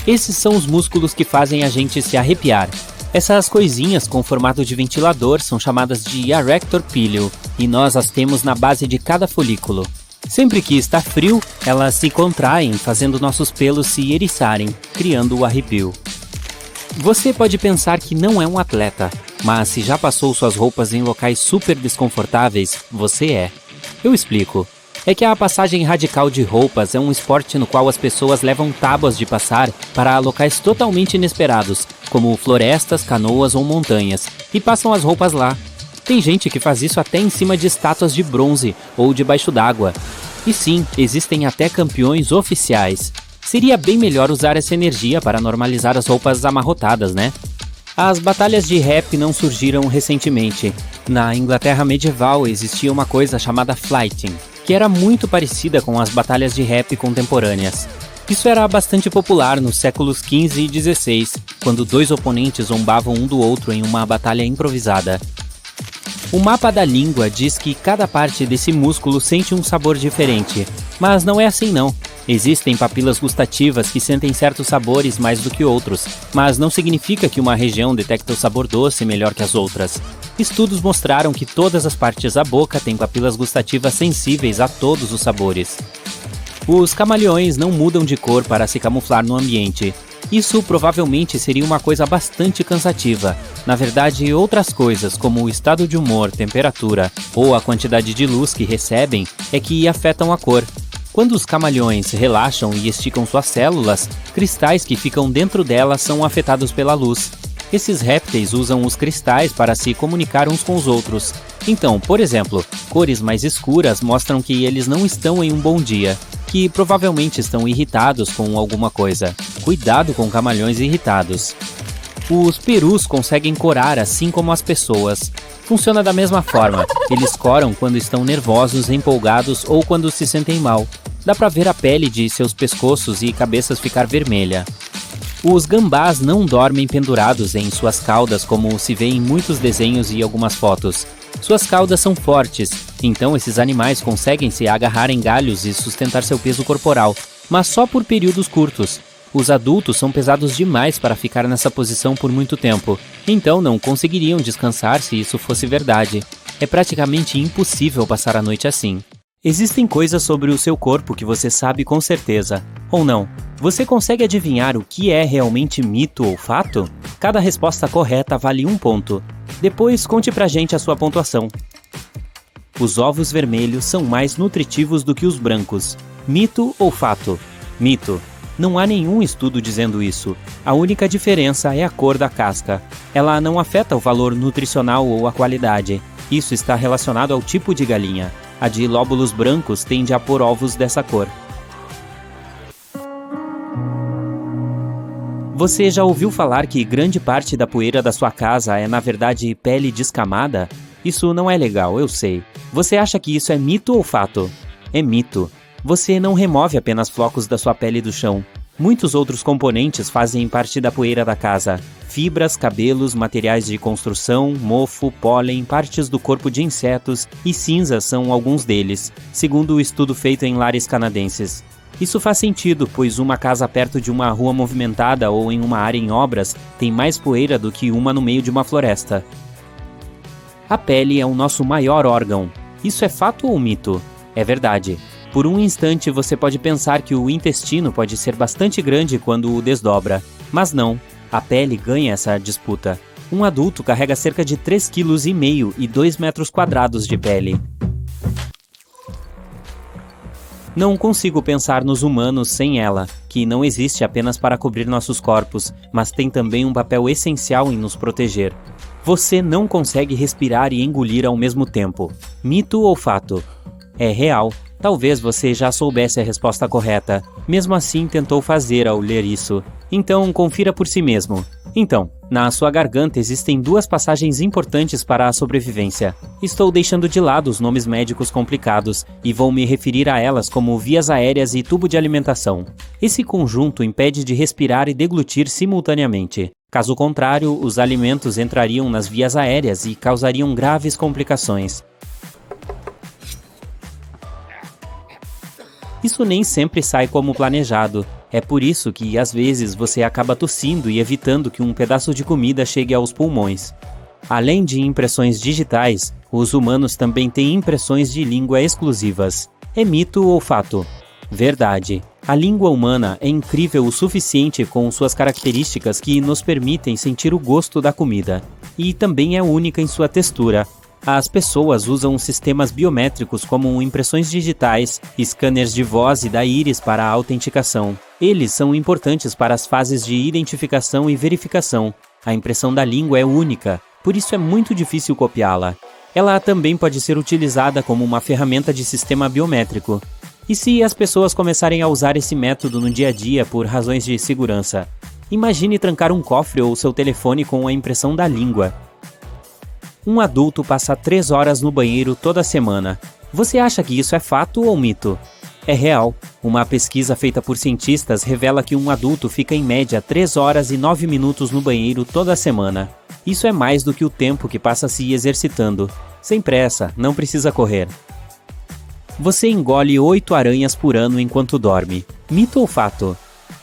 Esses são os músculos que fazem a gente se arrepiar. Essas coisinhas com formato de ventilador são chamadas de arrector piliul, e nós as temos na base de cada folículo. Sempre que está frio, elas se contraem, fazendo nossos pelos se eriçarem, criando o arrepio. Você pode pensar que não é um atleta, mas se já passou suas roupas em locais super desconfortáveis, você é. Eu explico. É que a passagem radical de roupas é um esporte no qual as pessoas levam tábuas de passar para locais totalmente inesperados, como florestas, canoas ou montanhas, e passam as roupas lá. Tem gente que faz isso até em cima de estátuas de bronze ou debaixo d'água. E sim, existem até campeões oficiais. Seria bem melhor usar essa energia para normalizar as roupas amarrotadas, né? As batalhas de rap não surgiram recentemente. Na Inglaterra medieval existia uma coisa chamada flyting, que era muito parecida com as batalhas de rap contemporâneas. Isso era bastante popular nos séculos XV e XVI, quando dois oponentes zombavam um do outro em uma batalha improvisada. O mapa da língua diz que cada parte desse músculo sente um sabor diferente, mas não é assim não. Existem papilas gustativas que sentem certos sabores mais do que outros, mas não significa que uma região detecta o sabor doce melhor que as outras. Estudos mostraram que todas as partes da boca têm papilas gustativas sensíveis a todos os sabores. Os camaleões não mudam de cor para se camuflar no ambiente. Isso provavelmente seria uma coisa bastante cansativa. Na verdade, outras coisas, como o estado de humor, temperatura ou a quantidade de luz que recebem, é que afetam a cor. Quando os camaleões relaxam e esticam suas células, cristais que ficam dentro delas são afetados pela luz. Esses répteis usam os cristais para se comunicar uns com os outros. Então, por exemplo, cores mais escuras mostram que eles não estão em um bom dia, que provavelmente estão irritados com alguma coisa. Cuidado com camaleões irritados. Os perus conseguem corar assim como as pessoas. Funciona da mesma forma, eles coram quando estão nervosos, empolgados ou quando se sentem mal. Dá pra ver a pele de seus pescoços e cabeças ficar vermelha. Os gambás não dormem pendurados em suas caudas como se vê em muitos desenhos e algumas fotos. Suas caudas são fortes, então esses animais conseguem se agarrar em galhos e sustentar seu peso corporal, mas só por períodos curtos. Os adultos são pesados demais para ficar nessa posição por muito tempo, então não conseguiriam descansar se isso fosse verdade. É praticamente impossível passar a noite assim. Existem coisas sobre o seu corpo que você sabe com certeza, ou não. Você consegue adivinhar o que é realmente mito ou fato? Cada resposta correta vale 1 ponto. Depois conte pra gente a sua pontuação. Os ovos vermelhos são mais nutritivos do que os brancos. Mito ou fato? Mito. Não há nenhum estudo dizendo isso. A única diferença é a cor da casca. Ela não afeta o valor nutricional ou a qualidade. Isso está relacionado ao tipo de galinha. A de lóbulos brancos tende a pôr ovos dessa cor. Você já ouviu falar que grande parte da poeira da sua casa é na verdade pele descamada? Isso não é legal, eu sei. Você acha que isso é mito ou fato? É mito. Você não remove apenas flocos da sua pele do chão. Muitos outros componentes fazem parte da poeira da casa. Fibras, cabelos, materiais de construção, mofo, pólen, partes do corpo de insetos e cinzas são alguns deles, segundo o estudo feito em lares canadenses. Isso faz sentido, pois uma casa perto de uma rua movimentada ou em uma área em obras tem mais poeira do que uma no meio de uma floresta. A pele é o nosso maior órgão. Isso é fato ou mito? É verdade. Por um instante você pode pensar que o intestino pode ser bastante grande quando o desdobra, mas não. A pele ganha essa disputa. Um adulto carrega cerca de 3,5 kg e 2 metros quadrados de pele. Não consigo pensar nos humanos sem ela, que não existe apenas para cobrir nossos corpos, mas tem também um papel essencial em nos proteger. Você não consegue respirar e engolir ao mesmo tempo. Mito ou fato? É real. Talvez você já soubesse a resposta correta, mesmo assim tentou fazer ao ler isso. Então, confira por si mesmo. Então, na sua garganta existem duas passagens importantes para a sobrevivência. Estou deixando de lado os nomes médicos complicados e vou me referir a elas como vias aéreas e tubo de alimentação. Esse conjunto impede de respirar e deglutir simultaneamente. Caso contrário, os alimentos entrariam nas vias aéreas e causariam graves complicações. Isso nem sempre sai como planejado. É por isso que, às vezes, você acaba tossindo e evitando que um pedaço de comida chegue aos pulmões. Além de impressões digitais, os humanos também têm impressões de língua exclusivas. É mito ou fato? Verdade. A língua humana é incrível o suficiente com suas características que nos permitem sentir o gosto da comida. E também é única em sua textura. As pessoas usam sistemas biométricos como impressões digitais, scanners de voz e da íris para a autenticação. Eles são importantes para as fases de identificação e verificação. A impressão da língua é única, por isso é muito difícil copiá-la. Ela também pode ser utilizada como uma ferramenta de sistema biométrico. E se as pessoas começarem a usar esse método no dia a dia por razões de segurança? Imagine trancar um cofre ou seu telefone com a impressão da língua. Um adulto passa 3 horas no banheiro toda semana. Você acha que isso é fato ou mito? É real. Uma pesquisa feita por cientistas revela que um adulto fica em média 3 horas e 9 minutos no banheiro toda semana. Isso é mais do que o tempo que passa se exercitando. Sem pressa, não precisa correr. Você engole 8 aranhas por ano enquanto dorme. Mito ou fato?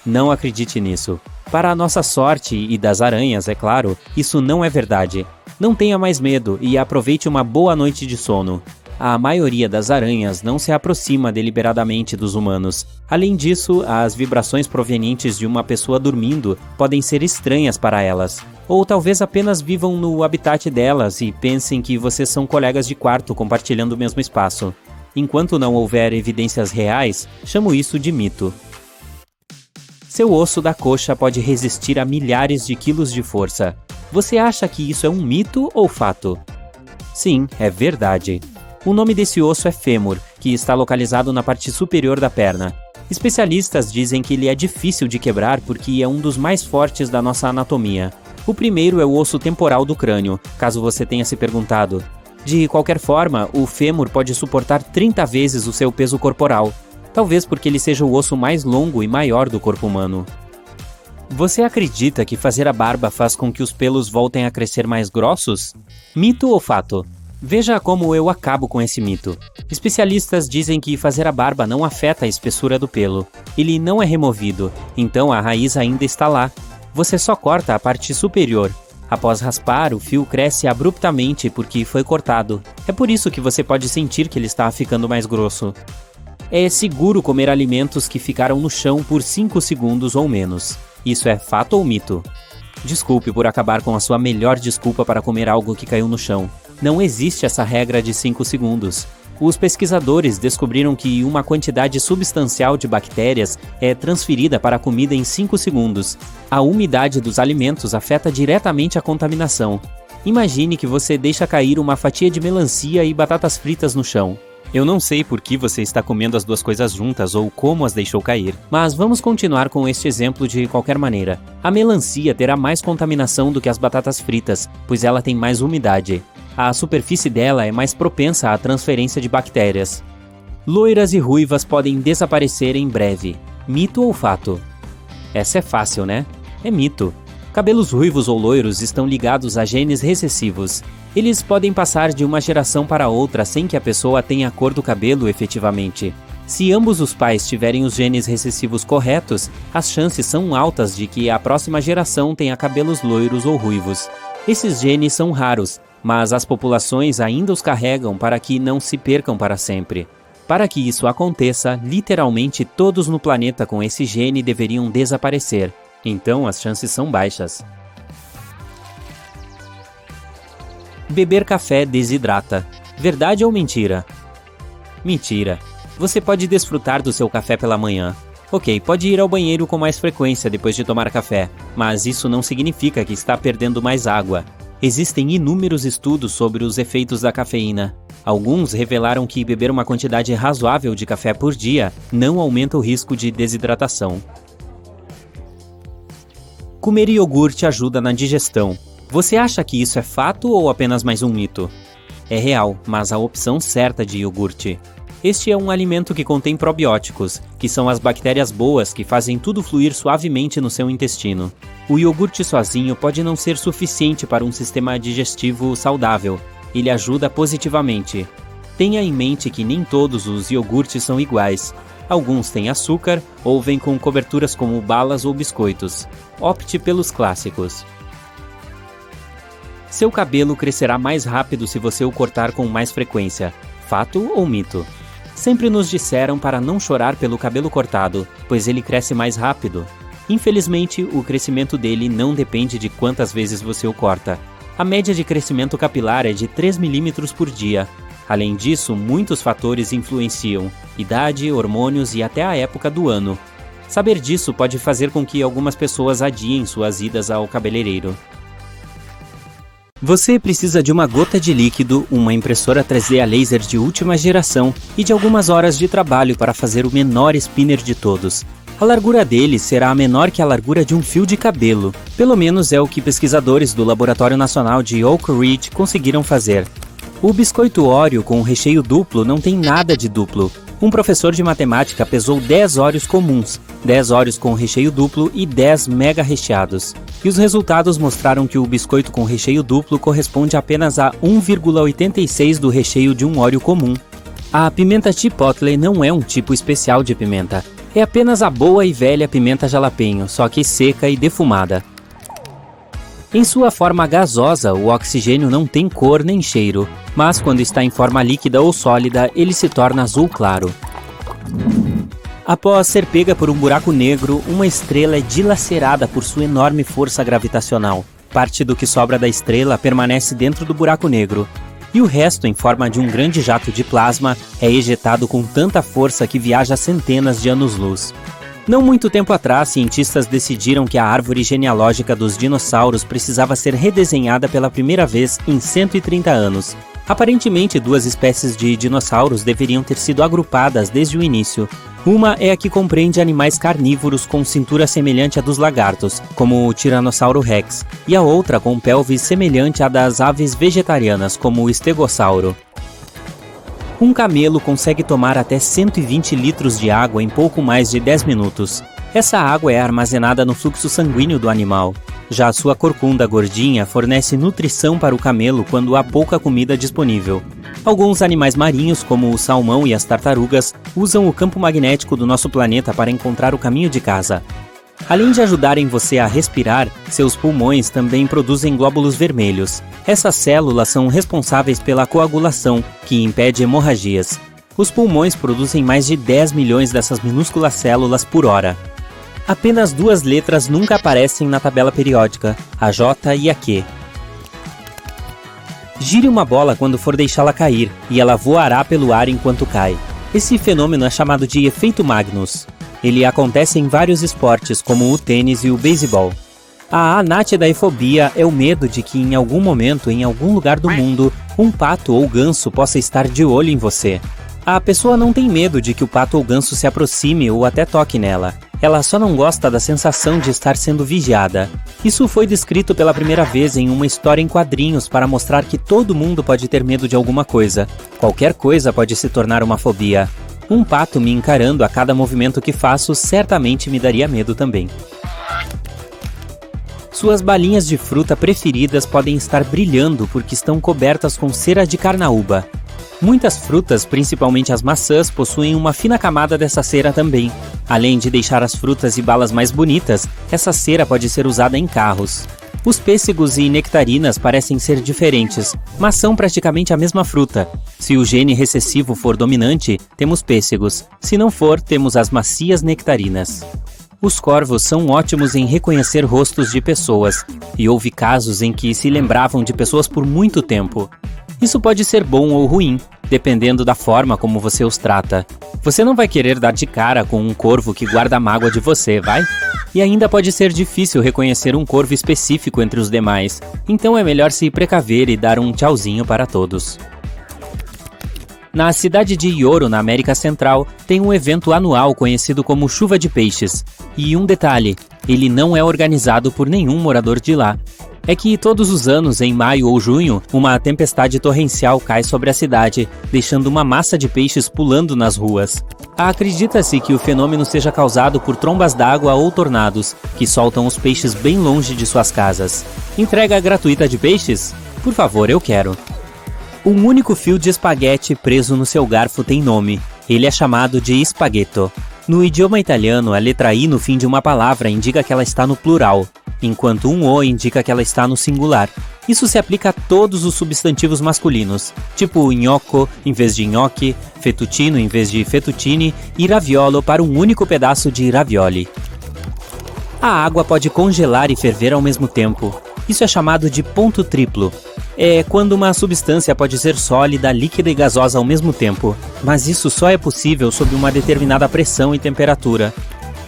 Não acredite nisso. Para a nossa sorte e das aranhas, é claro, isso não é verdade. Não tenha mais medo e aproveite uma boa noite de sono. A maioria das aranhas não se aproxima deliberadamente dos humanos. Além disso, as vibrações provenientes de uma pessoa dormindo podem ser estranhas para elas. Ou talvez apenas vivam no habitat delas e pensem que vocês são colegas de quarto compartilhando o mesmo espaço. Enquanto não houver evidências reais, chamo isso de mito. Seu osso da coxa pode resistir a milhares de quilos de força. Você acha que isso é um mito ou fato? Sim, é verdade. O nome desse osso é fêmur, que está localizado na parte superior da perna. Especialistas dizem que ele é difícil de quebrar porque é um dos mais fortes da nossa anatomia. O primeiro é o osso temporal do crânio, caso você tenha se perguntado. De qualquer forma, o fêmur pode suportar 30 vezes o seu peso corporal, talvez porque ele seja o osso mais longo e maior do corpo humano. Você acredita que fazer a barba faz com que os pelos voltem a crescer mais grossos? Mito ou fato? Veja como eu acabo com esse mito. Especialistas dizem que fazer a barba não afeta a espessura do pelo. Ele não é removido, então a raiz ainda está lá. Você só corta a parte superior. Após raspar, o fio cresce abruptamente porque foi cortado. É por isso que você pode sentir que ele está ficando mais grosso. É seguro comer alimentos que ficaram no chão por 5 segundos ou menos. Isso é fato ou mito? Desculpe por acabar com a sua melhor desculpa para comer algo que caiu no chão. Não existe essa regra de 5 segundos. Os pesquisadores descobriram que uma quantidade substancial de bactérias é transferida para a comida em 5 segundos. A umidade dos alimentos afeta diretamente a contaminação. Imagine que você deixa cair uma fatia de melancia e batatas fritas no chão. Eu não sei por que você está comendo as duas coisas juntas ou como as deixou cair, mas vamos continuar com este exemplo de qualquer maneira. A melancia terá mais contaminação do que as batatas fritas, pois ela tem mais umidade. A superfície dela é mais propensa à transferência de bactérias. Loiras e ruivas podem desaparecer em breve. Mito ou fato? Essa é fácil, né? É mito. Cabelos ruivos ou loiros estão ligados a genes recessivos. Eles podem passar de uma geração para outra sem que a pessoa tenha a cor do cabelo efetivamente. Se ambos os pais tiverem os genes recessivos corretos, as chances são altas de que a próxima geração tenha cabelos loiros ou ruivos. Esses genes são raros, mas as populações ainda os carregam para que não se percam para sempre. Para que isso aconteça, literalmente todos no planeta com esse gene deveriam desaparecer. Então as chances são baixas. Beber café desidrata. Verdade ou mentira? Mentira. Você pode desfrutar do seu café pela manhã. Ok, pode ir ao banheiro com mais frequência depois de tomar café, mas isso não significa que está perdendo mais água. Existem inúmeros estudos sobre os efeitos da cafeína. Alguns revelaram que beber uma quantidade razoável de café por dia não aumenta o risco de desidratação. Comer iogurte ajuda na digestão. Você acha que isso é fato ou apenas mais um mito? É real, mas a opção certa de iogurte. Este é um alimento que contém probióticos, que são as bactérias boas que fazem tudo fluir suavemente no seu intestino. O iogurte sozinho pode não ser suficiente para um sistema digestivo saudável. Ele ajuda positivamente. Tenha em mente que nem todos os iogurtes são iguais. Alguns têm açúcar ou vêm com coberturas como balas ou biscoitos. Opte pelos clássicos. Seu cabelo crescerá mais rápido se você o cortar com mais frequência. Fato ou mito? Sempre nos disseram para não chorar pelo cabelo cortado, pois ele cresce mais rápido. Infelizmente, o crescimento dele não depende de quantas vezes você o corta. A média de crescimento capilar é de 3 milímetros por dia. Além disso, muitos fatores influenciam: idade, hormônios e até a época do ano. Saber disso pode fazer com que algumas pessoas adiem suas idas ao cabeleireiro. Você precisa de uma gota de líquido, uma impressora 3D a laser de última geração e de algumas horas de trabalho para fazer o menor spinner de todos. A largura dele será a menor que a largura de um fio de cabelo. Pelo menos é o que pesquisadores do Laboratório Nacional de Oak Ridge conseguiram fazer. O biscoito Oreo com recheio duplo não tem nada de duplo. Um professor de matemática pesou 10 Oreos comuns, 10 Oreos com recheio duplo e 10 mega recheados. E os resultados mostraram que o biscoito com recheio duplo corresponde apenas a 1,86 do recheio de um Oreo comum. A pimenta chipotle não é um tipo especial de pimenta. É apenas a boa e velha pimenta jalapeño, só que seca e defumada. Em sua forma gasosa, o oxigênio não tem cor nem cheiro, mas quando está em forma líquida ou sólida, ele se torna azul claro. Após ser pega por um buraco negro, uma estrela é dilacerada por sua enorme força gravitacional. Parte do que sobra da estrela permanece dentro do buraco negro, e o resto, em forma de um grande jato de plasma, é ejetado com tanta força que viaja centenas de anos-luz. Não muito tempo atrás, cientistas decidiram que a árvore genealógica dos dinossauros precisava ser redesenhada pela primeira vez em 130 anos. Aparentemente, duas espécies de dinossauros deveriam ter sido agrupadas desde o início. Uma é a que compreende animais carnívoros com cintura semelhante à dos lagartos, como o Tiranossauro Rex, e a outra com pelvis semelhante à das aves vegetarianas, como o Estegossauro. Um camelo consegue tomar até 120 litros de água em pouco mais de 10 minutos. Essa água é armazenada no fluxo sanguíneo do animal. Já a sua corcunda gordinha fornece nutrição para o camelo quando há pouca comida disponível. Alguns animais marinhos, como o salmão e as tartarugas, usam o campo magnético do nosso planeta para encontrar o caminho de casa. Além de ajudarem você a respirar, seus pulmões também produzem glóbulos vermelhos. Essas células são responsáveis pela coagulação, que impede hemorragias. Os pulmões produzem mais de 10 milhões dessas minúsculas células por hora. Apenas duas letras nunca aparecem na tabela periódica, a J e a Q. Gire uma bola quando for deixá-la cair, e ela voará pelo ar enquanto cai. Esse fenômeno é chamado de efeito Magnus. Ele acontece em vários esportes, como o tênis e o beisebol. A anatidaefobia é o medo de que em algum momento, em algum lugar do mundo, um pato ou ganso possa estar de olho em você. A pessoa não tem medo de que o pato ou ganso se aproxime ou até toque nela. Ela só não gosta da sensação de estar sendo vigiada. Isso foi descrito pela primeira vez em uma história em quadrinhos para mostrar que todo mundo pode ter medo de alguma coisa. Qualquer coisa pode se tornar uma fobia. Um pato me encarando a cada movimento que faço certamente me daria medo também. Suas balinhas de fruta preferidas podem estar brilhando porque estão cobertas com cera de carnaúba. Muitas frutas, principalmente as maçãs, possuem uma fina camada dessa cera também. Além de deixar as frutas e balas mais bonitas, essa cera pode ser usada em carros. Os pêssegos e nectarinas parecem ser diferentes, mas são praticamente a mesma fruta. Se o gene recessivo for dominante, temos pêssegos. Se não for, temos as macias nectarinas. Os corvos são ótimos em reconhecer rostos de pessoas, e houve casos em que se lembravam de pessoas por muito tempo. Isso pode ser bom ou ruim, dependendo da forma como você os trata. Você não vai querer dar de cara com um corvo que guarda mágoa de você, vai? E ainda pode ser difícil reconhecer um corvo específico entre os demais, então é melhor se precaver e dar um tchauzinho para todos. Na cidade de Yoro, na América Central, tem um evento anual conhecido como Chuva de Peixes. E um detalhe, ele não é organizado por nenhum morador de lá. É que todos os anos, em maio ou junho, uma tempestade torrencial cai sobre a cidade, deixando uma massa de peixes pulando nas ruas. Acredita-se que o fenômeno seja causado por trombas d'água ou tornados, que soltam os peixes bem longe de suas casas. Entrega gratuita de peixes? Por favor, eu quero. Um único fio de espaguete preso no seu garfo tem nome. Ele é chamado de spaghetto. No idioma italiano, a letra I no fim de uma palavra indica que ela está no plural, enquanto um O indica que ela está no singular. Isso se aplica a todos os substantivos masculinos, tipo gnocco em vez de nhoque, fettuccino em vez de fettuccine e raviolo para um único pedaço de ravioli. A água pode congelar e ferver ao mesmo tempo. Isso é chamado de ponto triplo. É quando uma substância pode ser sólida, líquida e gasosa ao mesmo tempo, mas isso só é possível sob uma determinada pressão e temperatura.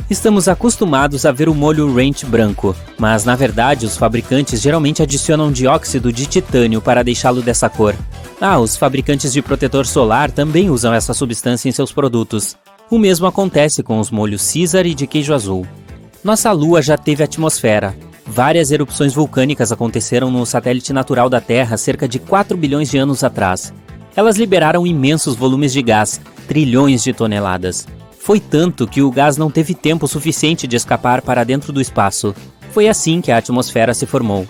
Estamos acostumados a ver o molho ranch branco, mas na verdade os fabricantes geralmente adicionam dióxido de titânio para deixá-lo dessa cor. Os fabricantes de protetor solar também usam essa substância em seus produtos. O mesmo acontece com os molhos Caesar e de queijo azul. Nossa Lua já teve atmosfera. Várias erupções vulcânicas aconteceram no satélite natural da Terra cerca de 4 bilhões de anos atrás. Elas liberaram imensos volumes de gás, trilhões de toneladas. Foi tanto que o gás não teve tempo suficiente de escapar para dentro do espaço. Foi assim que a atmosfera se formou.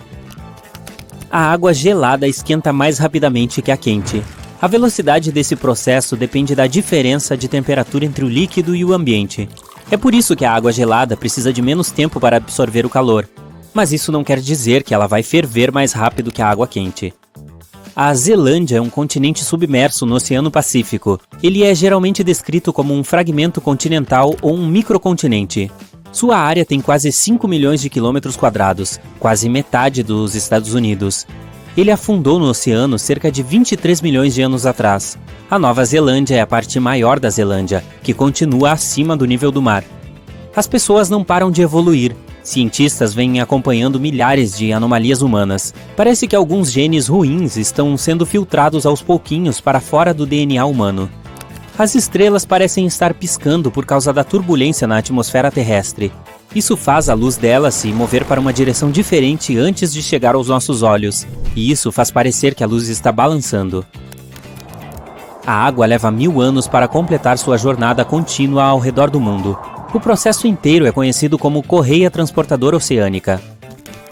A água gelada esquenta mais rapidamente que a quente. A velocidade desse processo depende da diferença de temperatura entre o líquido e o ambiente. É por isso que a água gelada precisa de menos tempo para absorver o calor. Mas isso não quer dizer que ela vai ferver mais rápido que a água quente. A Zelândia é um continente submerso no Oceano Pacífico. Ele é geralmente descrito como um fragmento continental ou um microcontinente. Sua área tem quase 5 milhões de quilômetros quadrados, quase metade dos Estados Unidos. Ele afundou no oceano cerca de 23 milhões de anos atrás. A Nova Zelândia é a parte maior da Zelândia, que continua acima do nível do mar. As pessoas não param de evoluir. Cientistas vêm acompanhando milhares de anomalias humanas. Parece que alguns genes ruins estão sendo filtrados aos pouquinhos para fora do DNA humano. As estrelas parecem estar piscando por causa da turbulência na atmosfera terrestre. Isso faz a luz delas se mover para uma direção diferente antes de chegar aos nossos olhos, e isso faz parecer que a luz está balançando. A água leva 1000 anos para completar sua jornada contínua ao redor do mundo. O processo inteiro é conhecido como correia transportadora oceânica.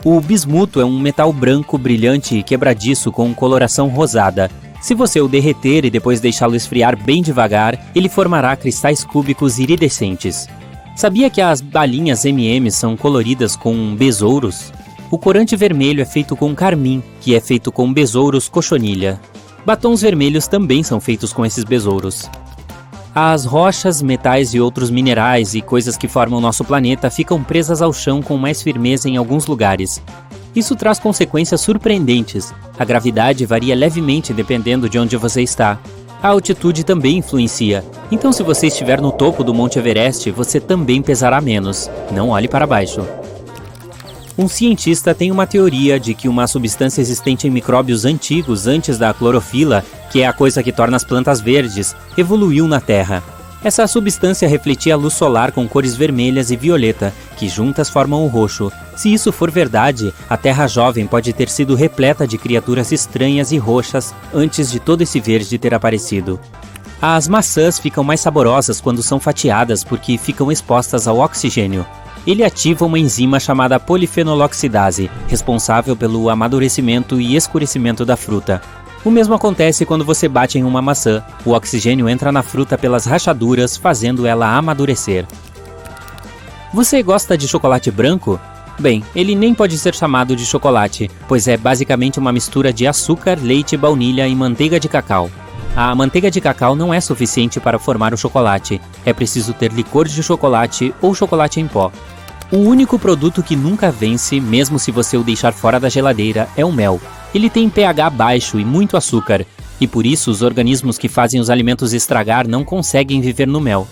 O bismuto é um metal branco, brilhante e quebradiço com coloração rosada. Se você o derreter e depois deixá-lo esfriar bem devagar, ele formará cristais cúbicos iridescentes. Sabia que as balinhas M&M's são coloridas com besouros? O corante vermelho é feito com carmim, que é feito com besouros cochonilha. Batons vermelhos também são feitos com esses besouros. As rochas, metais e outros minerais e coisas que formam nosso planeta ficam presas ao chão com mais firmeza em alguns lugares. Isso traz consequências surpreendentes. A gravidade varia levemente dependendo de onde você está. A altitude também influencia. Então, se você estiver no topo do Monte Everest, você também pesará menos. Não olhe para baixo. Um cientista tem uma teoria de que uma substância existente em micróbios antigos antes da clorofila, que é a coisa que torna as plantas verdes, evoluiu na Terra. Essa substância refletia a luz solar com cores vermelhas e violeta, que juntas formam o roxo. Se isso for verdade, a Terra jovem pode ter sido repleta de criaturas estranhas e roxas antes de todo esse verde ter aparecido. As maçãs ficam mais saborosas quando são fatiadas porque ficam expostas ao oxigênio. Ele ativa uma enzima chamada polifenoloxidase, responsável pelo amadurecimento e escurecimento da fruta. O mesmo acontece quando você bate em uma maçã. O oxigênio entra na fruta pelas rachaduras, fazendo ela amadurecer. Você gosta de chocolate branco? Bem, ele nem pode ser chamado de chocolate, pois é basicamente uma mistura de açúcar, leite, baunilha e manteiga de cacau. A manteiga de cacau não é suficiente para formar o chocolate. É preciso ter licor de chocolate ou chocolate em pó. O único produto que nunca vence, mesmo se você o deixar fora da geladeira, é o mel. Ele tem pH baixo e muito açúcar. e por isso os organismos que fazem os alimentos estragar não conseguem viver no mel.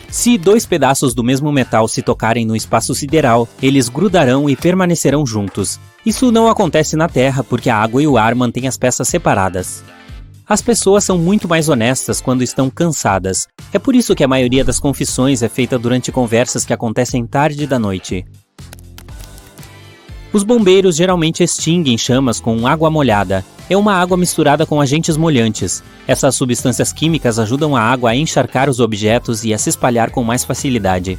Se dois pedaços do mesmo metal se tocarem no espaço sideral, eles grudarão e permanecerão juntos. Isso não acontece na Terra porque a água e o ar mantêm as peças separadas. As pessoas são muito mais honestas quando estão cansadas. É por isso que a maioria das confissões é feita durante conversas que acontecem tarde da noite. Os bombeiros geralmente extinguem chamas com água molhada. É uma água misturada com agentes molhantes. Essas substâncias químicas ajudam a água a encharcar os objetos e a se espalhar com mais facilidade.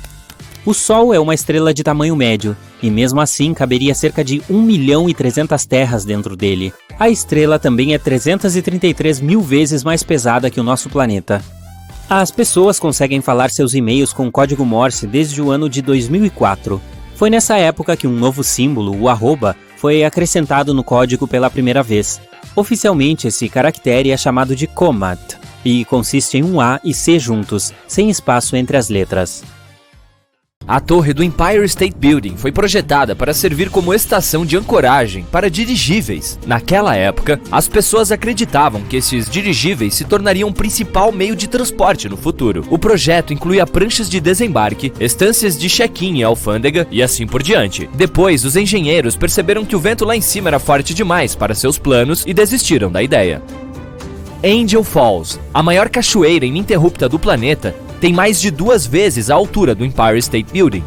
O Sol é uma estrela de tamanho médio, e mesmo assim caberia cerca de 1.300.000 terras dentro dele. A estrela também é 333 mil vezes mais pesada que o nosso planeta. As pessoas conseguem falar seus e-mails com código Morse desde o ano de 2004. Foi nessa época que um novo símbolo, o arroba, foi acrescentado no código pela primeira vez. Oficialmente, esse caractere é chamado de Comat, e consiste em um A e C juntos, sem espaço entre as letras. A torre do Empire State Building foi projetada para servir como estação de ancoragem para dirigíveis. Naquela época, as pessoas acreditavam que esses dirigíveis se tornariam o principal meio de transporte no futuro. O projeto incluía pranchas de desembarque, estâncias de check-in e alfândega e assim por diante. Depois, os engenheiros perceberam que o vento lá em cima era forte demais para seus planos e desistiram da ideia. Angel Falls, a maior cachoeira ininterrupta do planeta, tem mais de 2 vezes a altura do Empire State Building.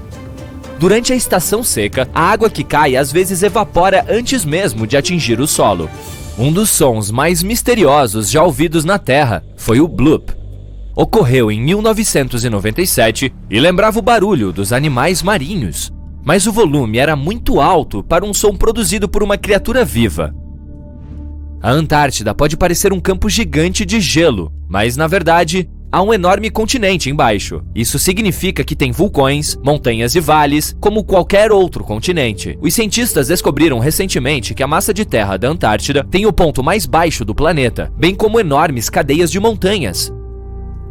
Durante a estação seca, a água que cai às vezes evapora antes mesmo de atingir o solo. Um dos sons mais misteriosos já ouvidos na Terra foi o bloop. Ocorreu em 1997 e lembrava o barulho dos animais marinhos, mas o volume era muito alto para um som produzido por uma criatura viva. A Antártida pode parecer um campo gigante de gelo, mas na verdade há um enorme continente embaixo. Isso significa que tem vulcões, montanhas e vales, como qualquer outro continente. Os cientistas descobriram recentemente que a massa de terra da Antártida tem o ponto mais baixo do planeta, bem como enormes cadeias de montanhas.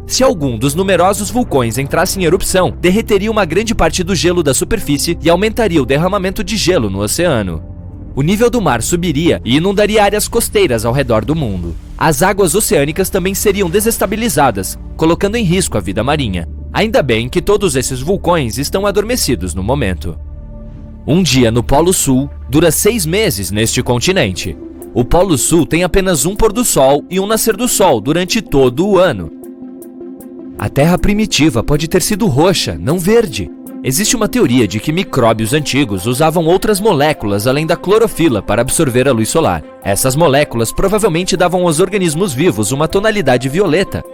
Se algum dos numerosos vulcões entrasse em erupção, derreteria uma grande parte do gelo da superfície e aumentaria o derramamento de gelo no oceano. O nível do mar subiria e inundaria áreas costeiras ao redor do mundo. As águas oceânicas também seriam desestabilizadas, colocando em risco a vida marinha. Ainda bem que todos esses vulcões estão adormecidos no momento. Um dia no Polo Sul dura 6 meses neste continente. O Polo Sul tem apenas um pôr do sol e um nascer do sol durante todo o ano. A Terra primitiva pode ter sido roxa, não verde. Existe uma teoria de que micróbios antigos usavam outras moléculas além da clorofila para absorver a luz solar. Essas moléculas provavelmente davam aos organismos vivos uma tonalidade violeta.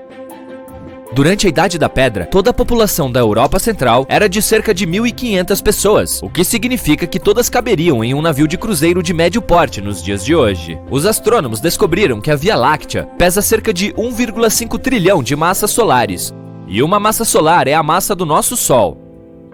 Durante a Idade da Pedra, toda a população da Europa Central era de cerca de 1.500 pessoas, o que significa que todas caberiam em um navio de cruzeiro de médio porte nos dias de hoje. Os astrônomos descobriram que a Via Láctea pesa cerca de 1,5 trilhão de massas solares, e uma massa solar é a massa do nosso Sol.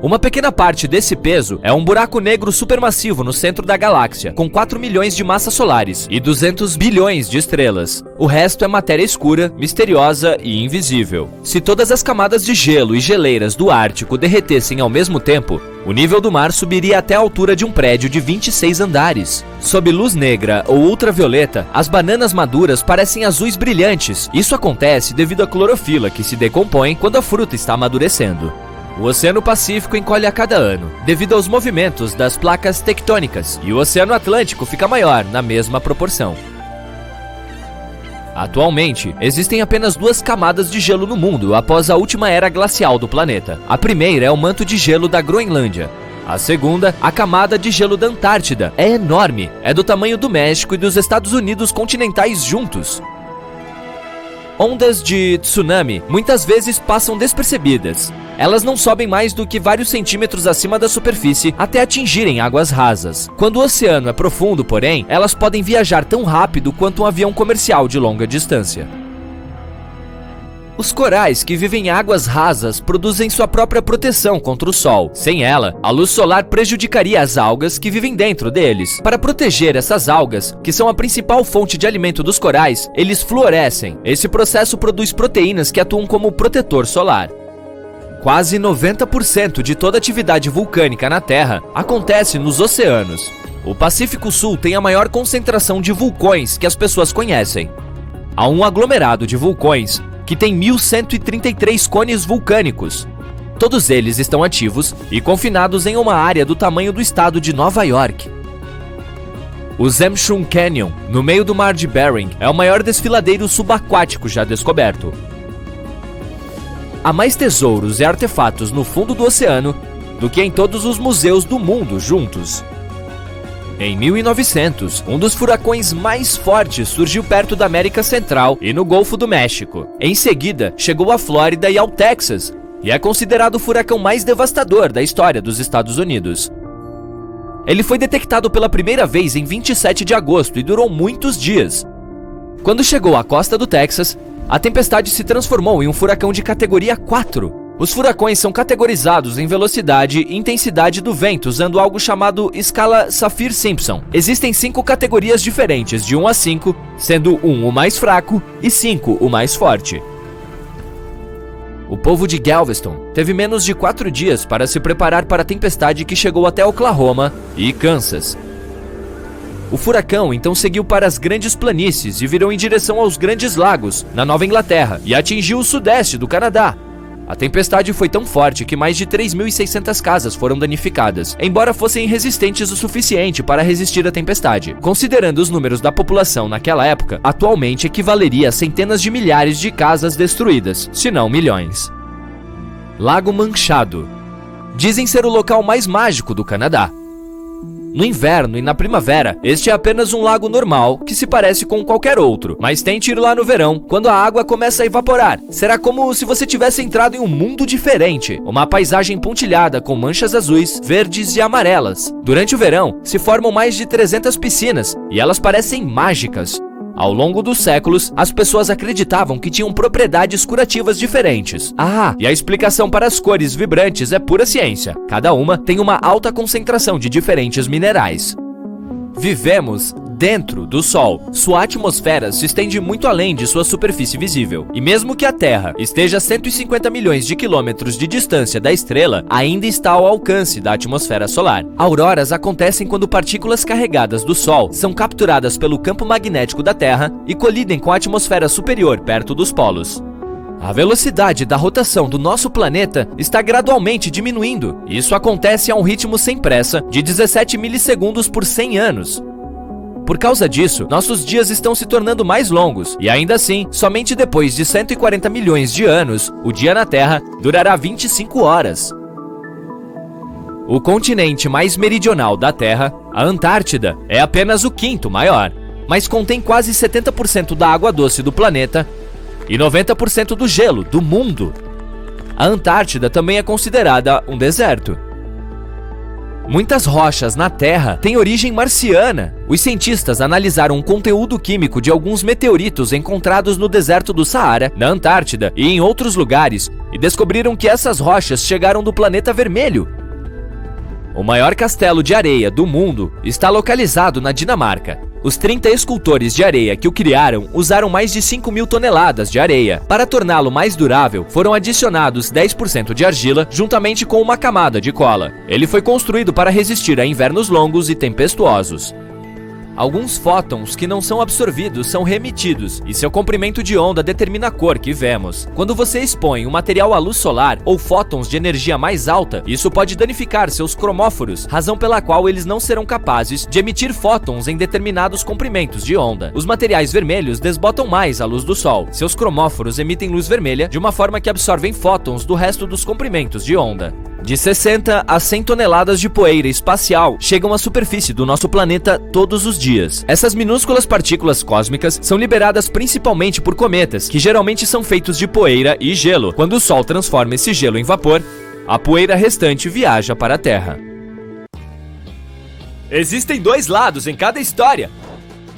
Uma pequena parte desse peso é um buraco negro supermassivo no centro da galáxia, com 4 milhões de massas solares e 200 bilhões de estrelas. O resto é matéria escura, misteriosa e invisível. Se todas as camadas de gelo e geleiras do Ártico derretessem ao mesmo tempo, o nível do mar subiria até a altura de um prédio de 26 andares. Sob luz negra ou ultravioleta, as bananas maduras parecem azuis brilhantes. Isso acontece devido à clorofila que se decompõe quando a fruta está amadurecendo. O Oceano Pacífico encolhe a cada ano, devido aos movimentos das placas tectônicas, e o Oceano Atlântico fica maior, na mesma proporção. Atualmente, existem apenas 2 camadas de gelo no mundo após a última era glacial do planeta. A primeira é o manto de gelo da Groenlândia. A segunda, a camada de gelo da Antártida. É enorme, é do tamanho do México e dos Estados Unidos continentais juntos. Ondas de tsunami muitas vezes passam despercebidas. Elas não sobem mais do que vários centímetros acima da superfície até atingirem águas rasas. Quando o oceano é profundo, porém, elas podem viajar tão rápido quanto um avião comercial de longa distância. Os corais que vivem em águas rasas produzem sua própria proteção contra o sol. Sem ela, a luz solar prejudicaria as algas que vivem dentro deles. Para proteger essas algas, que são a principal fonte de alimento dos corais, eles fluorescem. Esse processo produz proteínas que atuam como protetor solar. Quase 90% de toda atividade vulcânica na Terra acontece nos oceanos. O Pacífico Sul tem a maior concentração de vulcões que as pessoas conhecem. a um aglomerado de vulcões que tem 1.133 cones vulcânicos. Todos eles estão ativos e confinados em uma área do tamanho do estado de Nova York. O Zemshun Canyon, no meio do mar de Bering, é o maior desfiladeiro subaquático já descoberto. Há mais tesouros e artefatos no fundo do oceano do que em todos os museus do mundo juntos. Em 1900, um dos furacões mais fortes surgiu perto da América Central e no Golfo do México. Em seguida, chegou à Flórida e ao Texas, e é considerado o furacão mais devastador da história dos Estados Unidos. Ele foi detectado pela primeira vez em 27 de agosto e durou muitos dias. Quando chegou à costa do Texas, a tempestade se transformou em um furacão de categoria 4. Os furacões são categorizados em velocidade e intensidade do vento usando algo chamado escala Saffir-Simpson. Existem 5 categorias diferentes, de 1 a 5, sendo 1 o mais fraco e 5 o mais forte. O povo de Galveston teve menos de 4 dias para se preparar para a tempestade que chegou até Oklahoma e Kansas. O furacão então seguiu para as grandes planícies e virou em direção aos Grandes Lagos, na Nova Inglaterra, e atingiu o sudeste do Canadá. A tempestade foi tão forte que mais de 3.600 casas foram danificadas, embora fossem resistentes o suficiente para resistir à tempestade. Considerando os números da população naquela época, atualmente equivaleria a centenas de milhares de casas destruídas, se não milhões. Lago Manchado. Dizem ser o local mais mágico do Canadá. No inverno e na primavera, este é apenas um lago normal, que se parece com qualquer outro, mas tente ir lá no verão, quando a água começa a evaporar. Será como se você tivesse entrado em um mundo diferente, uma paisagem pontilhada com manchas azuis, verdes e amarelas. Durante o verão, se formam mais de 300 piscinas, e elas parecem mágicas. Ao longo dos séculos, as pessoas acreditavam que tinham propriedades curativas diferentes. E a explicação para as cores vibrantes é pura ciência. Cada uma tem uma alta concentração de diferentes minerais. Vivemos dentro do Sol. Sua atmosfera se estende muito além de sua superfície visível. E mesmo que a Terra esteja a 150 milhões de quilômetros de distância da estrela, ainda está ao alcance da atmosfera solar. Auroras acontecem quando partículas carregadas do Sol são capturadas pelo campo magnético da Terra e colidem com a atmosfera superior perto dos polos. A velocidade da rotação do nosso planeta está gradualmente diminuindo. Isso acontece a um ritmo sem pressa de 17 milissegundos por 100 anos. Por causa disso, nossos dias estão se tornando mais longos, e ainda assim, somente depois de 140 milhões de anos, o dia na Terra durará 25 horas. O continente mais meridional da Terra, a Antártida, é apenas o 5º maior, mas contém quase 70% da água doce do planeta e 90% do gelo do mundo. A Antártida também é considerada um deserto. Muitas rochas na Terra têm origem marciana. Os cientistas analisaram o conteúdo químico de alguns meteoritos encontrados no deserto do Saara, na Antártida e em outros lugares, e descobriram que essas rochas chegaram do planeta vermelho. O maior castelo de areia do mundo está localizado na Dinamarca. Os 30 escultores de areia que o criaram usaram mais de 5.000 toneladas de areia. Para torná-lo mais durável, foram adicionados 10% de argila juntamente com uma camada de cola. Ele foi construído para resistir a invernos longos e tempestuosos. Alguns fótons que não são absorvidos são remitidos, e seu comprimento de onda determina a cor que vemos. Quando você expõe um material à luz solar ou fótons de energia mais alta, isso pode danificar seus cromóforos, razão pela qual eles não serão capazes de emitir fótons em determinados comprimentos de onda. Os materiais vermelhos desbotam mais a luz do Sol. Seus cromóforos emitem luz vermelha de uma forma que absorvem fótons do resto dos comprimentos de onda. De 60 a 100 toneladas de poeira espacial chegam à superfície do nosso planeta todos os dias. Essas minúsculas partículas cósmicas são liberadas principalmente por cometas, que geralmente são feitos de poeira e gelo. Quando o Sol transforma esse gelo em vapor, a poeira restante viaja para a Terra. Existem 2 lados em cada história.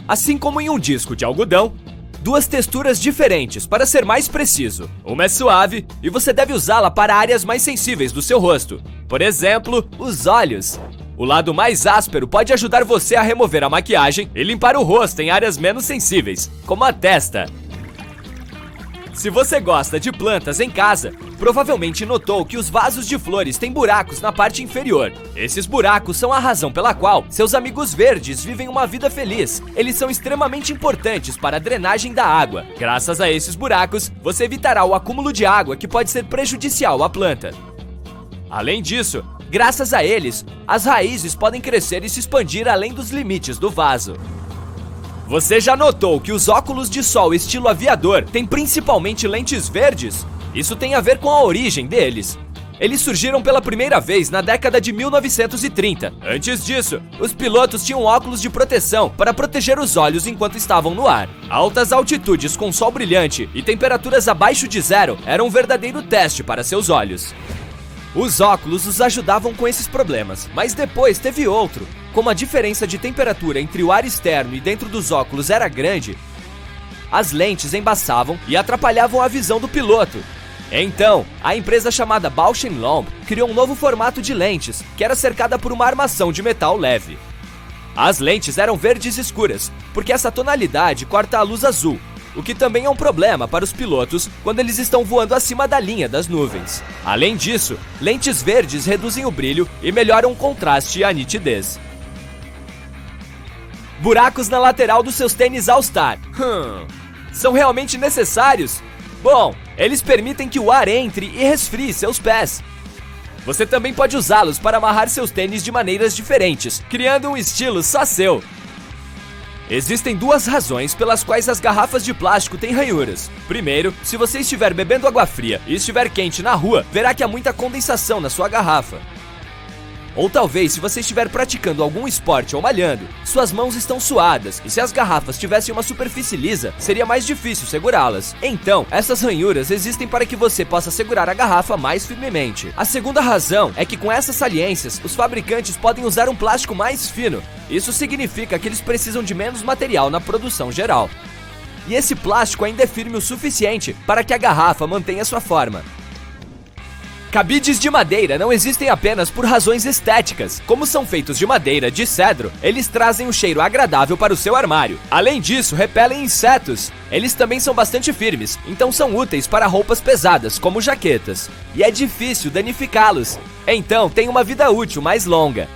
Assim como em um disco de algodão, 2 texturas diferentes, para ser mais preciso. Uma é suave e você deve usá-la para áreas mais sensíveis do seu rosto. Por exemplo, os olhos. O lado mais áspero pode ajudar você a remover a maquiagem e limpar o rosto em áreas menos sensíveis, como a testa. Se você gosta de plantas em casa, provavelmente notou que os vasos de flores têm buracos na parte inferior. Esses buracos são a razão pela qual seus amigos verdes vivem uma vida feliz. Eles são extremamente importantes para a drenagem da água. Graças a esses buracos, você evitará o acúmulo de água que pode ser prejudicial à planta. Além disso, graças a eles, as raízes podem crescer e se expandir além dos limites do vaso. Você já notou que os óculos de sol estilo aviador têm principalmente lentes verdes? Isso tem a ver com a origem deles. Eles surgiram pela primeira vez na década de 1930. Antes disso, os pilotos tinham óculos de proteção para proteger os olhos enquanto estavam no ar. Altas altitudes com sol brilhante e temperaturas abaixo de zero eram um verdadeiro teste para seus olhos. Os óculos os ajudavam com esses problemas, mas depois teve outro. Como a diferença de temperatura entre o ar externo e dentro dos óculos era grande, as lentes embaçavam e atrapalhavam a visão do piloto. Então, a empresa chamada Bausch & Lomb criou um novo formato de lentes, que era cercada por uma armação de metal leve. As lentes eram verdes escuras, porque essa tonalidade corta a luz azul, o que também é um problema para os pilotos quando eles estão voando acima da linha das nuvens. Além disso, lentes verdes reduzem o brilho e melhoram o contraste e a nitidez. Buracos na lateral dos seus tênis All-Star. São realmente necessários? Bom, eles permitem que o ar entre e resfrie seus pés. Você também pode usá-los para amarrar seus tênis de maneiras diferentes, criando um estilo só seu. Existem duas razões pelas quais as garrafas de plástico têm ranhuras. Primeiro, se você estiver bebendo água fria e estiver quente na rua, verá que há muita condensação na sua garrafa. Ou talvez, se você estiver praticando algum esporte ou malhando, suas mãos estão suadas e se as garrafas tivessem uma superfície lisa, seria mais difícil segurá-las. Então, essas ranhuras existem para que você possa segurar a garrafa mais firmemente. A segunda razão é que com essas saliências, os fabricantes podem usar um plástico mais fino. Isso significa que eles precisam de menos material na produção geral. E esse plástico ainda é firme o suficiente para que a garrafa mantenha sua forma. Cabides de madeira não existem apenas por razões estéticas. Como são feitos de madeira de cedro, eles trazem um cheiro agradável para o seu armário. Além disso, repelem insetos. Eles também são bastante firmes, então são úteis para roupas pesadas, como jaquetas. E é difícil danificá-los, então tem uma vida útil mais longa.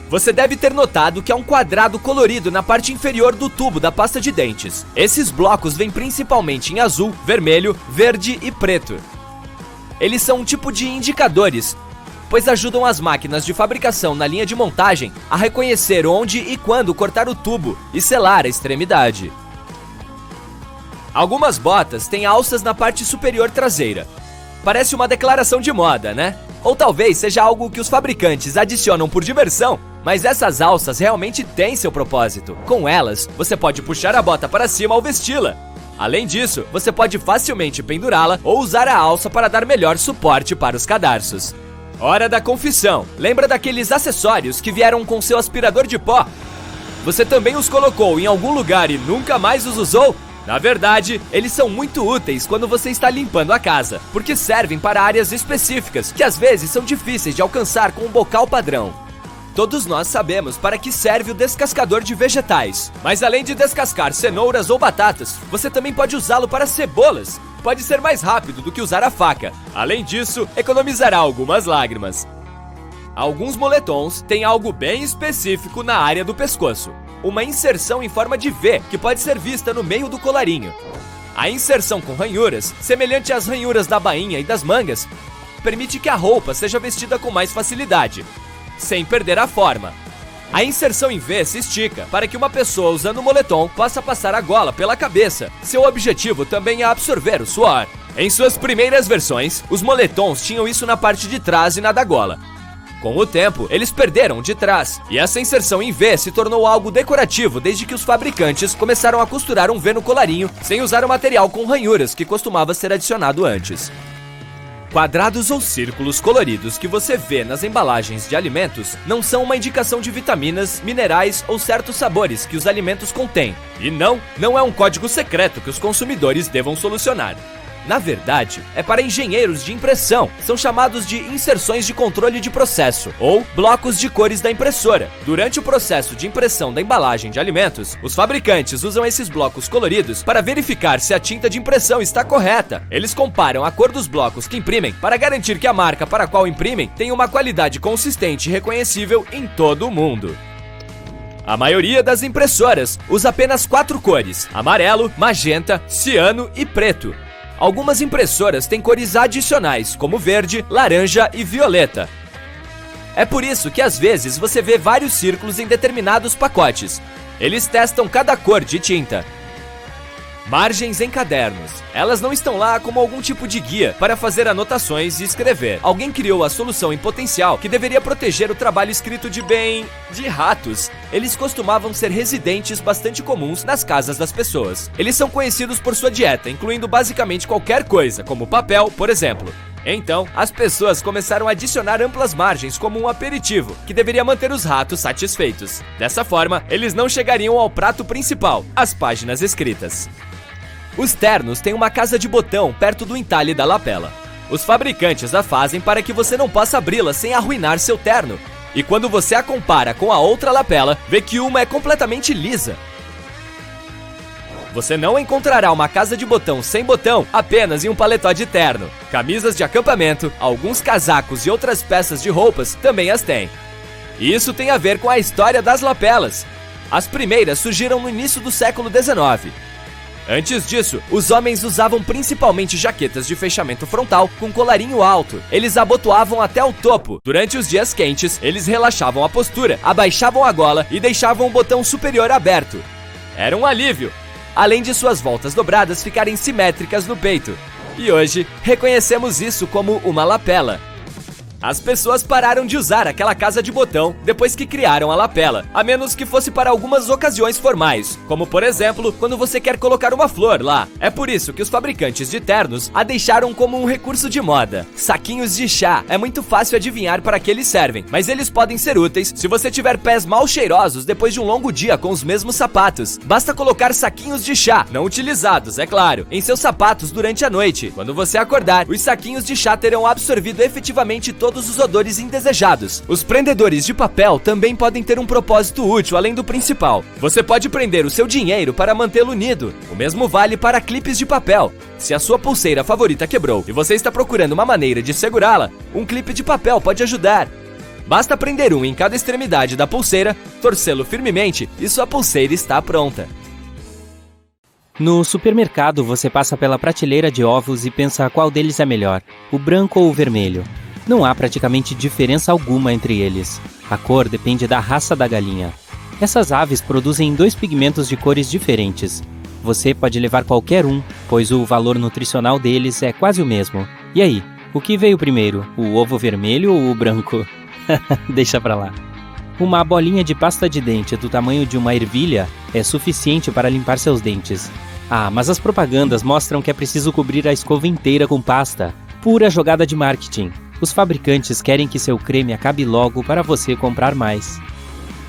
Você deve ter notado que há um quadrado colorido na parte inferior do tubo da pasta de dentes. Esses blocos vêm principalmente em azul, vermelho, verde e preto. Eles são um tipo de indicadores, pois ajudam as máquinas de fabricação na linha de montagem a reconhecer onde e quando cortar o tubo e selar a extremidade. Algumas botas têm alças na parte superior traseira. Parece uma declaração de moda, né? Ou talvez seja algo que os fabricantes adicionam por diversão, mas essas alças realmente têm seu propósito. Com elas, você pode puxar a bota para cima ao vesti-la. Além disso, você pode facilmente pendurá-la ou usar a alça para dar melhor suporte para os cadarços. Hora da confissão. Lembra daqueles acessórios que vieram com seu aspirador de pó? Você também os colocou em algum lugar e nunca mais os usou? Na verdade, eles são muito úteis quando você está limpando a casa, porque servem para áreas específicas que às vezes são difíceis de alcançar com um bocal padrão. Todos nós sabemos para que serve o descascador de vegetais, mas além de descascar cenouras ou batatas, você também pode usá-lo para cebolas. Pode ser mais rápido do que usar a faca. Além disso, economizará algumas lágrimas. Alguns moletons têm algo bem específico na área do pescoço. Uma inserção em forma de V que pode ser vista no meio do colarinho. A inserção com ranhuras, semelhante às ranhuras da bainha e das mangas, permite que a roupa seja vestida com mais facilidade, sem perder a forma. A inserção em V se estica para que uma pessoa usando o moletom possa passar a gola pela cabeça. Seu objetivo também é absorver o suor. Em suas primeiras versões, os moletons tinham isso na parte de trás e na da gola. Com o tempo, eles perderam de trás, e essa inserção em V se tornou algo decorativo desde que os fabricantes começaram a costurar um V no colarinho sem usar o material com ranhuras que costumava ser adicionado antes. Quadrados ou círculos coloridos que você vê nas embalagens de alimentos não são uma indicação de vitaminas, minerais ou certos sabores que os alimentos contêm. E não é um código secreto que os consumidores devam solucionar. Na verdade, é para engenheiros de impressão. São chamados de inserções de controle de processo, ou blocos de cores da impressora. Durante o processo de impressão da embalagem de alimentos, os fabricantes usam esses blocos coloridos para verificar se a tinta de impressão está correta. Eles comparam a cor dos blocos que imprimem para garantir que a marca para a qual imprimem tem uma qualidade consistente e reconhecível em todo o mundo. A maioria das impressoras usa apenas 4 cores: amarelo, magenta, ciano e preto. Algumas impressoras têm cores adicionais, como verde, laranja e violeta. É por isso que às vezes você vê vários círculos em determinados pacotes. Eles testam cada cor de tinta. Margens em cadernos. Elas não estão lá como algum tipo de guia para fazer anotações e escrever. Alguém criou a solução em potencial que deveria proteger o trabalho escrito de ratos. Eles costumavam ser residentes bastante comuns nas casas das pessoas. Eles são conhecidos por sua dieta, incluindo basicamente qualquer coisa, como papel, por exemplo. Então, as pessoas começaram a adicionar amplas margens como um aperitivo, que deveria manter os ratos satisfeitos. Dessa forma, eles não chegariam ao prato principal, as páginas escritas. Os ternos têm uma casa de botão perto do entalhe da lapela. Os fabricantes a fazem para que você não possa abri-la sem arruinar seu terno. E quando você a compara com a outra lapela, vê que uma é completamente lisa. Você não encontrará uma casa de botão sem botão apenas em um paletó de terno. Camisas de acampamento, alguns casacos e outras peças de roupas também as têm. Isso tem a ver com a história das lapelas. As primeiras surgiram no início do século XIX. Antes disso, os homens usavam principalmente jaquetas de fechamento frontal com colarinho alto. Eles abotoavam até o topo. Durante os dias quentes, eles relaxavam a postura, abaixavam a gola e deixavam o botão superior aberto. Era um alívio, além de suas voltas dobradas ficarem simétricas no peito. E hoje, reconhecemos isso como uma lapela. As pessoas pararam de usar aquela casa de botão depois que criaram a lapela, a menos que fosse para algumas ocasiões formais, como por exemplo, quando você quer colocar uma flor lá. É por isso que os fabricantes de ternos a deixaram como um recurso de moda. Saquinhos de chá. É muito fácil adivinhar para que eles servem, mas eles podem ser úteis se você tiver pés mal cheirosos depois de um longo dia com os mesmos sapatos. Basta colocar saquinhos de chá, não utilizados, é claro, em seus sapatos durante a noite. Quando você acordar, os saquinhos de chá terão absorvido efetivamente todos os odores indesejados. Os prendedores de papel também podem ter um propósito útil além do principal. Você pode prender o seu dinheiro para mantê-lo unido. O mesmo vale para clipes de papel. Se a sua pulseira favorita quebrou e você está procurando uma maneira de segurá-la, um clipe de papel pode ajudar. Basta prender um em cada extremidade da pulseira, torcê-lo firmemente e sua pulseira está pronta. No supermercado, você passa pela prateleira de ovos e pensa qual deles é melhor, o branco ou o vermelho. Não há praticamente diferença alguma entre eles. A cor depende da raça da galinha. Essas aves produzem 2 pigmentos de cores diferentes. Você pode levar qualquer um, pois o valor nutricional deles é quase o mesmo. E aí, o que veio primeiro, o ovo vermelho ou o branco? Deixa pra lá. Uma bolinha de pasta de dente do tamanho de uma ervilha é suficiente para limpar seus dentes. Ah, mas as propagandas mostram que é preciso cobrir a escova inteira com pasta. Pura jogada de marketing. Os fabricantes querem que seu creme acabe logo para você comprar mais.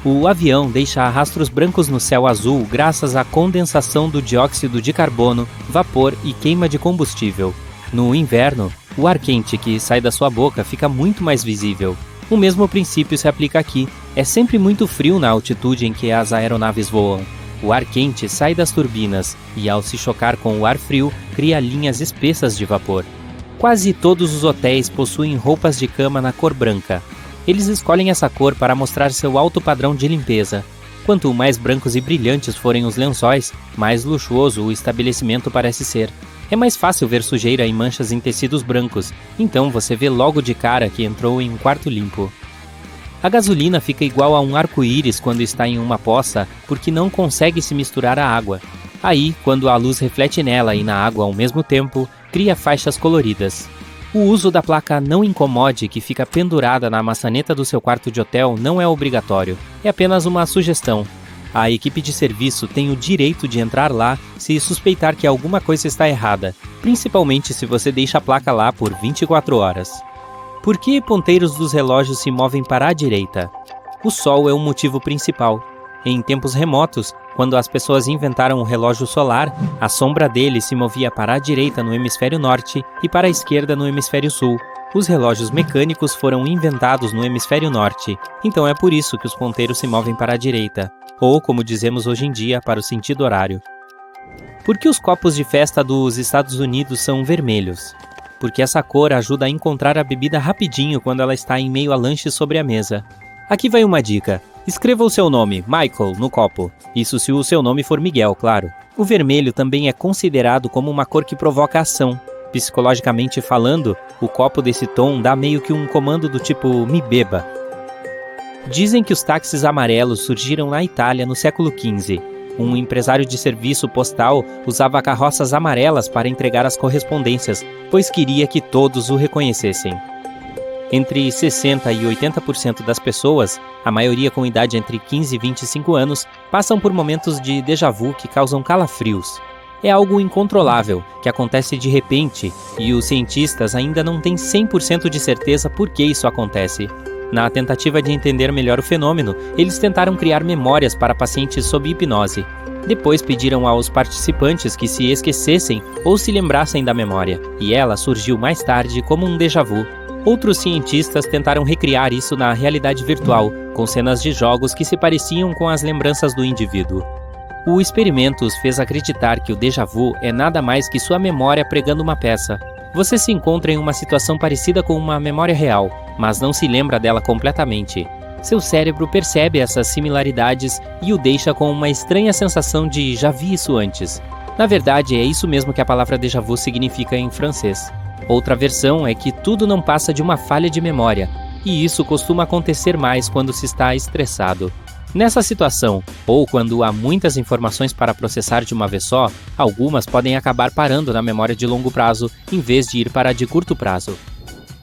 O avião deixa rastros brancos no céu azul graças à condensação do dióxido de carbono, vapor e queima de combustível. No inverno, o ar quente que sai da sua boca fica muito mais visível. O mesmo princípio se aplica aqui. É sempre muito frio na altitude em que as aeronaves voam. O ar quente sai das turbinas e, ao se chocar com o ar frio, cria linhas espessas de vapor. Quase todos os hotéis possuem roupas de cama na cor branca. Eles escolhem essa cor para mostrar seu alto padrão de limpeza. Quanto mais brancos e brilhantes forem os lençóis, mais luxuoso o estabelecimento parece ser. É mais fácil ver sujeira e manchas em tecidos brancos, então você vê logo de cara que entrou em um quarto limpo. A gasolina fica igual a um arco-íris quando está em uma poça, porque não consegue se misturar à água. Aí, quando a luz reflete nela e na água ao mesmo tempo, cria faixas coloridas. O uso da placa Não Incomode, que fica pendurada na maçaneta do seu quarto de hotel, não é obrigatório. É apenas uma sugestão. A equipe de serviço tem o direito de entrar lá se suspeitar que alguma coisa está errada, principalmente se você deixa a placa lá por 24 horas. Por que ponteiros dos relógios se movem para a direita? O sol é o motivo principal. Em tempos remotos, Quando as pessoas inventaram o relógio solar, a sombra dele se movia para a direita no hemisfério norte e para a esquerda no hemisfério sul. Os relógios mecânicos foram inventados no hemisfério norte, então é por isso que os ponteiros se movem para a direita, ou, como dizemos hoje em dia, para o sentido horário. Por que os copos de festa dos Estados Unidos são vermelhos? Porque essa cor ajuda a encontrar a bebida rapidinho quando ela está em meio a lanches sobre a mesa. Aqui vai uma dica. Escreva o seu nome, Michael, no copo. Isso se o seu nome for Miguel, claro. O vermelho também é considerado como uma cor que provoca ação. Psicologicamente falando, o copo desse tom dá meio que um comando do tipo me beba. Dizem que os táxis amarelos surgiram na Itália no século XV. Um empresário de serviço postal usava carroças amarelas para entregar as correspondências, pois queria que todos o reconhecessem. Entre 60% e 80% das pessoas, a maioria com idade entre 15 e 25 anos, passam por momentos de déjà vu que causam calafrios. É algo incontrolável, que acontece de repente, e os cientistas ainda não têm 100% de certeza por que isso acontece. Na tentativa de entender melhor o fenômeno, eles tentaram criar memórias para pacientes sob hipnose. Depois pediram aos participantes que se esquecessem ou se lembrassem da memória, e ela surgiu mais tarde como um déjà vu. Outros cientistas tentaram recriar isso na realidade virtual, com cenas de jogos que se pareciam com as lembranças do indivíduo. O experimento os fez acreditar que o déjà vu é nada mais que sua memória pregando uma peça. Você se encontra em uma situação parecida com uma memória real, mas não se lembra dela completamente. Seu cérebro percebe essas similaridades e o deixa com uma estranha sensação de já vi isso antes. Na verdade, é isso mesmo que a palavra déjà vu significa em francês. Outra versão é que tudo não passa de uma falha de memória, e isso costuma acontecer mais quando se está estressado. Nessa situação, ou quando há muitas informações para processar de uma vez só, algumas podem acabar parando na memória de longo prazo, em vez de ir para a de curto prazo.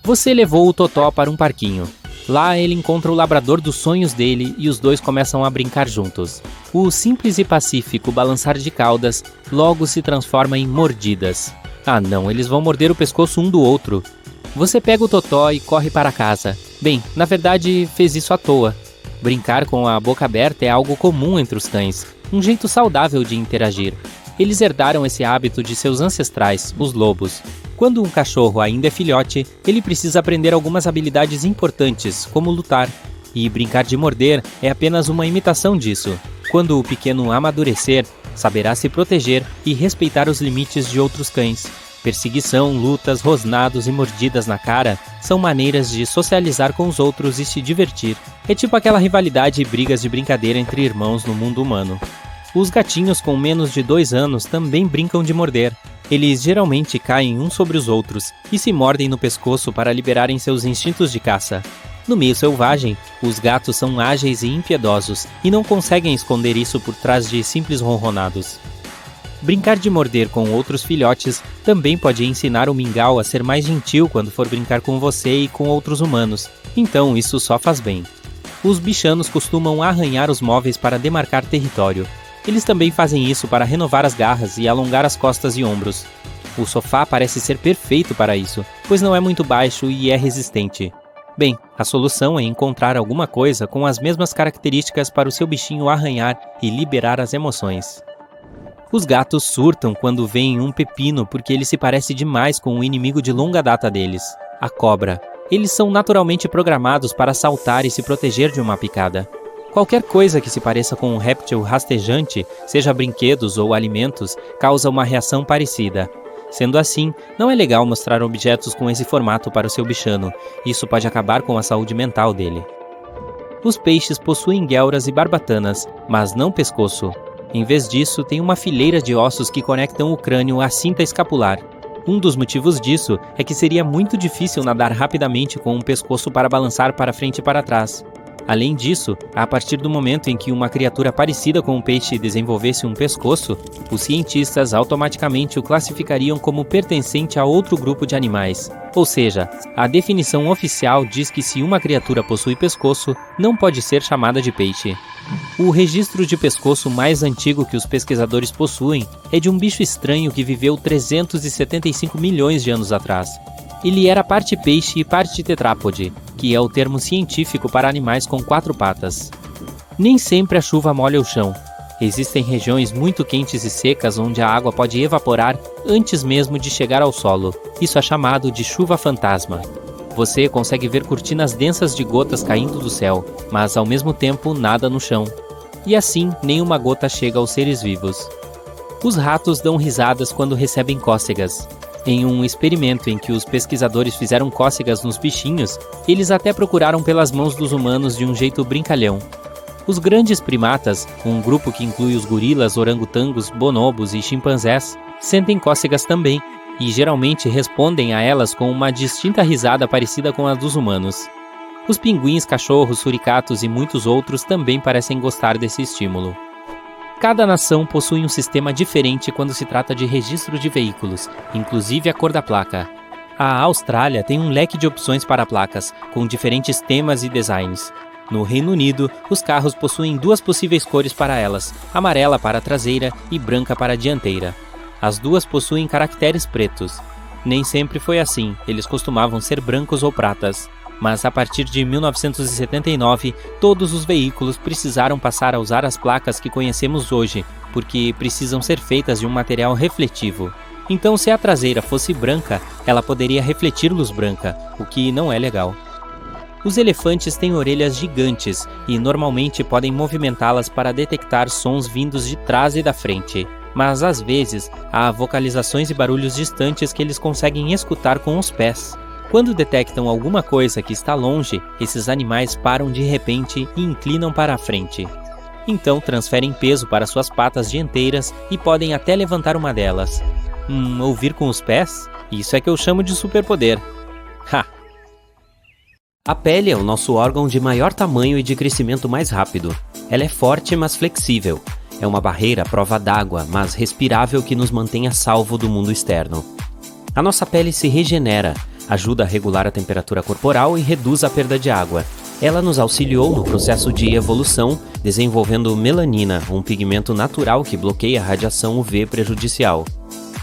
Você levou o Totó para um parquinho. Lá ele encontra o labrador dos sonhos dele e os dois começam a brincar juntos. O simples e pacífico balançar de caudas logo se transforma em mordidas. Ah não, eles vão morder o pescoço um do outro. Você pega o Totó e corre para casa. Bem, na verdade fez isso à toa. Brincar com a boca aberta é algo comum entre os cães, um jeito saudável de interagir. Eles herdaram esse hábito de seus ancestrais, os lobos. Quando um cachorro ainda é filhote, ele precisa aprender algumas habilidades importantes, como lutar. E brincar de morder é apenas uma imitação disso. Quando o pequeno amadurecer, saberá se proteger e respeitar os limites de outros cães. Perseguição, lutas, rosnados e mordidas na cara são maneiras de socializar com os outros e se divertir. É tipo aquela rivalidade e brigas de brincadeira entre irmãos no mundo humano. Os gatinhos com menos de 2 anos também brincam de morder. Eles geralmente caem uns sobre os outros e se mordem no pescoço para liberarem seus instintos de caça. No meio selvagem, os gatos são ágeis e impiedosos e não conseguem esconder isso por trás de simples ronronados. Brincar de morder com outros filhotes também pode ensinar o mingau a ser mais gentil quando for brincar com você e com outros humanos, então isso só faz bem. Os bichanos costumam arranhar os móveis para demarcar território. Eles também fazem isso para renovar as garras e alongar as costas e ombros. O sofá parece ser perfeito para isso, pois não é muito baixo e é resistente. Bem, a solução é encontrar alguma coisa com as mesmas características para o seu bichinho arranhar e liberar as emoções. Os gatos surtam quando veem um pepino porque ele se parece demais com o inimigo de longa data deles, a cobra. Eles são naturalmente programados para saltar e se proteger de uma picada. Qualquer coisa que se pareça com um réptil rastejante, seja brinquedos ou alimentos, causa uma reação parecida. Sendo assim, não é legal mostrar objetos com esse formato para o seu bichano. Isso pode acabar com a saúde mental dele. Os peixes possuem guelras e barbatanas, mas não pescoço. Em vez disso, tem uma fileira de ossos que conectam o crânio à cinta escapular. Um dos motivos disso é que seria muito difícil nadar rapidamente com um pescoço para balançar para frente e para trás. Além disso, a partir do momento em que uma criatura parecida com um peixe desenvolvesse um pescoço, os cientistas automaticamente o classificariam como pertencente a outro grupo de animais. Ou seja, a definição oficial diz que se uma criatura possui pescoço, não pode ser chamada de peixe. O registro de pescoço mais antigo que os pesquisadores possuem é de um bicho estranho que viveu 375 milhões de anos atrás. Ele era parte peixe e parte tetrápode, que é o termo científico para animais com 4 patas. Nem sempre a chuva molha o chão. Existem regiões muito quentes e secas onde a água pode evaporar antes mesmo de chegar ao solo. Isso é chamado de chuva fantasma. Você consegue ver cortinas densas de gotas caindo do céu, mas ao mesmo tempo nada no chão. E assim, nenhuma gota chega aos seres vivos. Os ratos dão risadas quando recebem cócegas. Em um experimento em que os pesquisadores fizeram cócegas nos bichinhos, eles até procuraram pelas mãos dos humanos de um jeito brincalhão. Os grandes primatas, um grupo que inclui os gorilas, orangotangos, bonobos e chimpanzés, sentem cócegas também, e geralmente respondem a elas com uma distinta risada parecida com a dos humanos. Os pinguins, cachorros, suricatos e muitos outros também parecem gostar desse estímulo. Cada nação possui um sistema diferente quando se trata de registro de veículos, inclusive a cor da placa. A Austrália tem um leque de opções para placas, com diferentes temas e designs. No Reino Unido, os carros possuem duas possíveis cores para elas, amarela para a traseira e branca para a dianteira. As duas possuem caracteres pretos. Nem sempre foi assim, eles costumavam ser brancos ou pratas. Mas a partir de 1979, todos os veículos precisaram passar a usar as placas que conhecemos hoje, porque precisam ser feitas de um material refletivo. Então, se a traseira fosse branca, ela poderia refletir luz branca, o que não é legal. Os elefantes têm orelhas gigantes e normalmente podem movimentá-las para detectar sons vindos de trás e da frente. Mas às vezes, há vocalizações e barulhos distantes que eles conseguem escutar com os pés. Quando detectam alguma coisa que está longe, esses animais param de repente e inclinam para a frente. Então transferem peso para suas patas dianteiras e podem até levantar uma delas. Ouvir com os pés? Isso é que eu chamo de superpoder. Ha! A pele é o nosso órgão de maior tamanho e de crescimento mais rápido. Ela é forte, mas flexível. É uma barreira à prova d'água, mas respirável que nos mantém a salvo do mundo externo. A nossa pele se regenera, ajuda a regular a temperatura corporal e reduz a perda de água. Ela nos auxiliou no processo de evolução, desenvolvendo melanina, um pigmento natural que bloqueia a radiação UV prejudicial.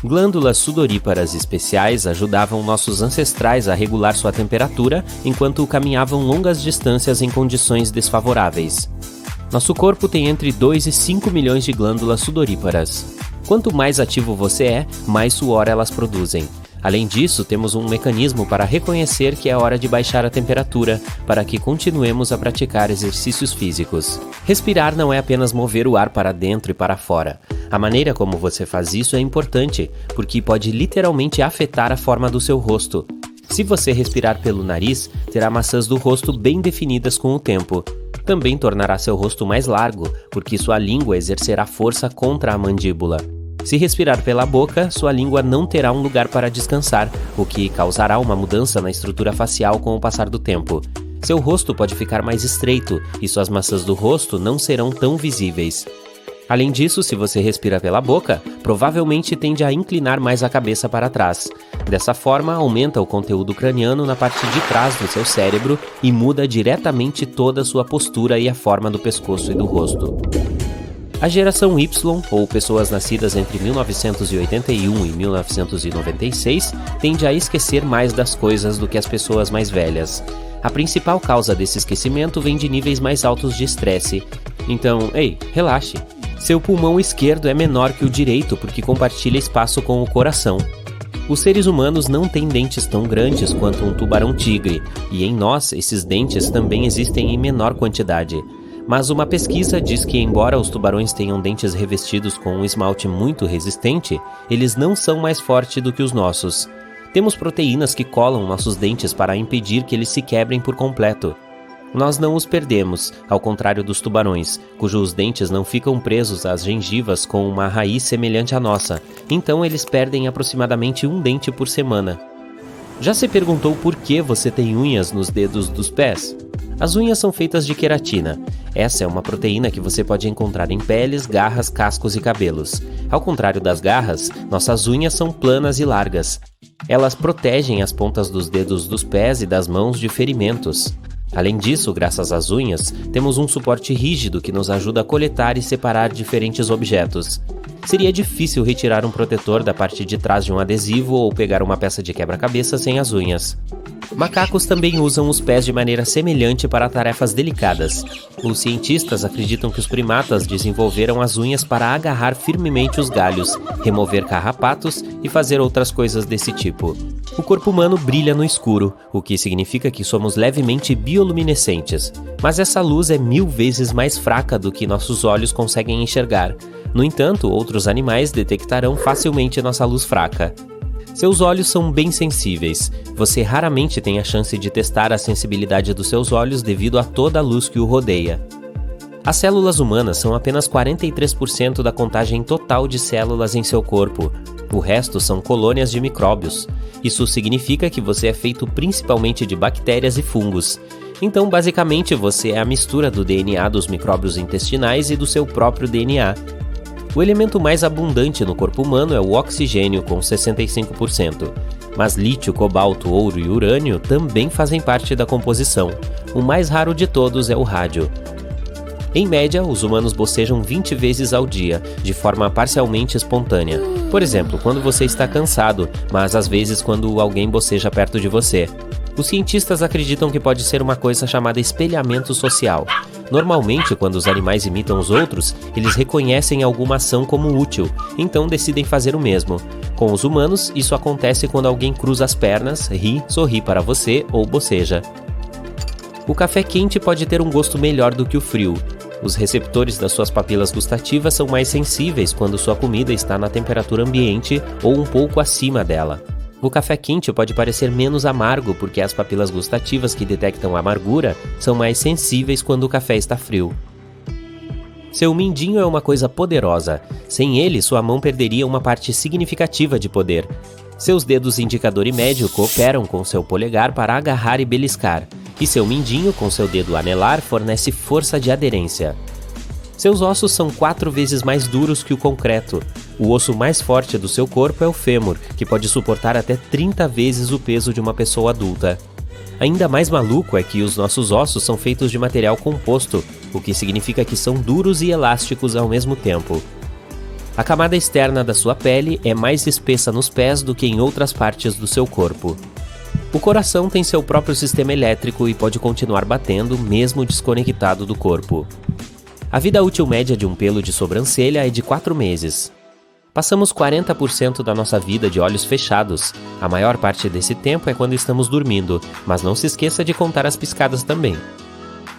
Glândulas sudoríparas especiais ajudavam nossos ancestrais a regular sua temperatura enquanto caminhavam longas distâncias em condições desfavoráveis. Nosso corpo tem entre 2 e 5 milhões de glândulas sudoríparas. Quanto mais ativo você é, mais suor elas produzem. Além disso, temos um mecanismo para reconhecer que é hora de baixar a temperatura, para que continuemos a praticar exercícios físicos. Respirar não é apenas mover o ar para dentro e para fora. A maneira como você faz isso é importante, porque pode literalmente afetar a forma do seu rosto. Se você respirar pelo nariz, terá maçãs do rosto bem definidas com o tempo. Também tornará seu rosto mais largo, porque sua língua exercerá força contra a mandíbula. Se respirar pela boca, sua língua não terá um lugar para descansar, o que causará uma mudança na estrutura facial com o passar do tempo. Seu rosto pode ficar mais estreito e suas maçãs do rosto não serão tão visíveis. Além disso, se você respira pela boca, provavelmente tende a inclinar mais a cabeça para trás. Dessa forma, aumenta o conteúdo craniano na parte de trás do seu cérebro e muda diretamente toda a sua postura e a forma do pescoço e do rosto. A geração Y, ou pessoas nascidas entre 1981 e 1996, tende a esquecer mais das coisas do que as pessoas mais velhas. A principal causa desse esquecimento vem de níveis mais altos de estresse. Então, relaxe. Seu pulmão esquerdo é menor que o direito porque compartilha espaço com o coração. Os seres humanos não têm dentes tão grandes quanto um tubarão-tigre, e em nós esses dentes também existem em menor quantidade. Mas uma pesquisa diz que, embora os tubarões tenham dentes revestidos com um esmalte muito resistente, eles não são mais fortes do que os nossos. Temos proteínas que colam nossos dentes para impedir que eles se quebrem por completo. Nós não os perdemos, ao contrário dos tubarões, cujos dentes não ficam presos às gengivas com uma raiz semelhante à nossa, então eles perdem aproximadamente um dente por semana. Já se perguntou por que você tem unhas nos dedos dos pés? As unhas são feitas de queratina. Essa é uma proteína que você pode encontrar em peles, garras, cascos e cabelos. Ao contrário das garras, nossas unhas são planas e largas. Elas protegem as pontas dos dedos dos pés e das mãos de ferimentos. Além disso, graças às unhas, temos um suporte rígido que nos ajuda a coletar e separar diferentes objetos. Seria difícil retirar um protetor da parte de trás de um adesivo ou pegar uma peça de quebra-cabeça sem as unhas. Macacos também usam os pés de maneira semelhante para tarefas delicadas. Os cientistas acreditam que os primatas desenvolveram as unhas para agarrar firmemente os galhos, remover carrapatos e fazer outras coisas desse tipo. O corpo humano brilha no escuro, o que significa que somos levemente bioluminescentes, mas essa luz é 1000 vezes mais fraca do que nossos olhos conseguem enxergar. No entanto, outros animais detectarão facilmente nossa luz fraca. Seus olhos são bem sensíveis. Você raramente tem a chance de testar a sensibilidade dos seus olhos devido a toda a luz que o rodeia. As células humanas são apenas 43% da contagem total de células em seu corpo. O resto são colônias de micróbios. Isso significa que você é feito principalmente de bactérias e fungos. Então, basicamente, você é a mistura do DNA dos micróbios intestinais e do seu próprio DNA. O elemento mais abundante no corpo humano é o oxigênio, com 65%. Mas lítio, cobalto, ouro e urânio também fazem parte da composição. O mais raro de todos é o rádio. Em média, os humanos bocejam 20 vezes ao dia, de forma parcialmente espontânea. Por exemplo, quando você está cansado, mas às vezes quando alguém boceja perto de você. Os cientistas acreditam que pode ser uma coisa chamada espelhamento social. Normalmente, quando os animais imitam os outros, eles reconhecem alguma ação como útil, então decidem fazer o mesmo. Com os humanos, isso acontece quando alguém cruza as pernas, ri, sorri para você ou boceja. O café quente pode ter um gosto melhor do que o frio. Os receptores das suas papilas gustativas são mais sensíveis quando sua comida está na temperatura ambiente ou um pouco acima dela. O café quente pode parecer menos amargo porque as papilas gustativas que detectam a amargura são mais sensíveis quando o café está frio. Seu mindinho é uma coisa poderosa. Sem ele, sua mão perderia uma parte significativa de poder. Seus dedos indicador e médio cooperam com seu polegar para agarrar e beliscar, e seu mindinho, com seu dedo anelar, fornece força de aderência. Seus ossos são 4 vezes mais duros que o concreto. O osso mais forte do seu corpo é o fêmur, que pode suportar até 30 vezes o peso de uma pessoa adulta. Ainda mais maluco é que os nossos ossos são feitos de material composto, o que significa que são duros e elásticos ao mesmo tempo. A camada externa da sua pele é mais espessa nos pés do que em outras partes do seu corpo. O coração tem seu próprio sistema elétrico e pode continuar batendo mesmo desconectado do corpo. A vida útil média de um pelo de sobrancelha é de 4 meses. Passamos 40% da nossa vida de olhos fechados. A maior parte desse tempo é quando estamos dormindo, mas não se esqueça de contar as piscadas também.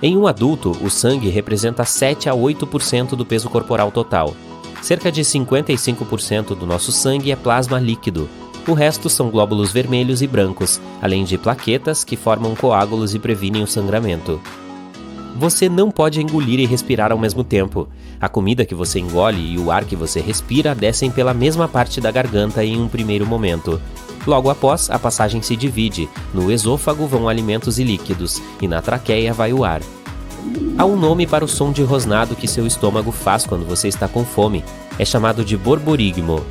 Em um adulto, o sangue representa 7 a 8% do peso corporal total. Cerca de 55% do nosso sangue é plasma líquido. O resto são glóbulos vermelhos e brancos, além de plaquetas que formam coágulos e previnem o sangramento. Você não pode engolir e respirar ao mesmo tempo. A comida que você engole e o ar que você respira descem pela mesma parte da garganta em um primeiro momento. Logo após, a passagem se divide. No esôfago vão alimentos e líquidos, e na traqueia vai o ar. Há um nome para o som de rosnado que seu estômago faz quando você está com fome. É chamado de borborigmo.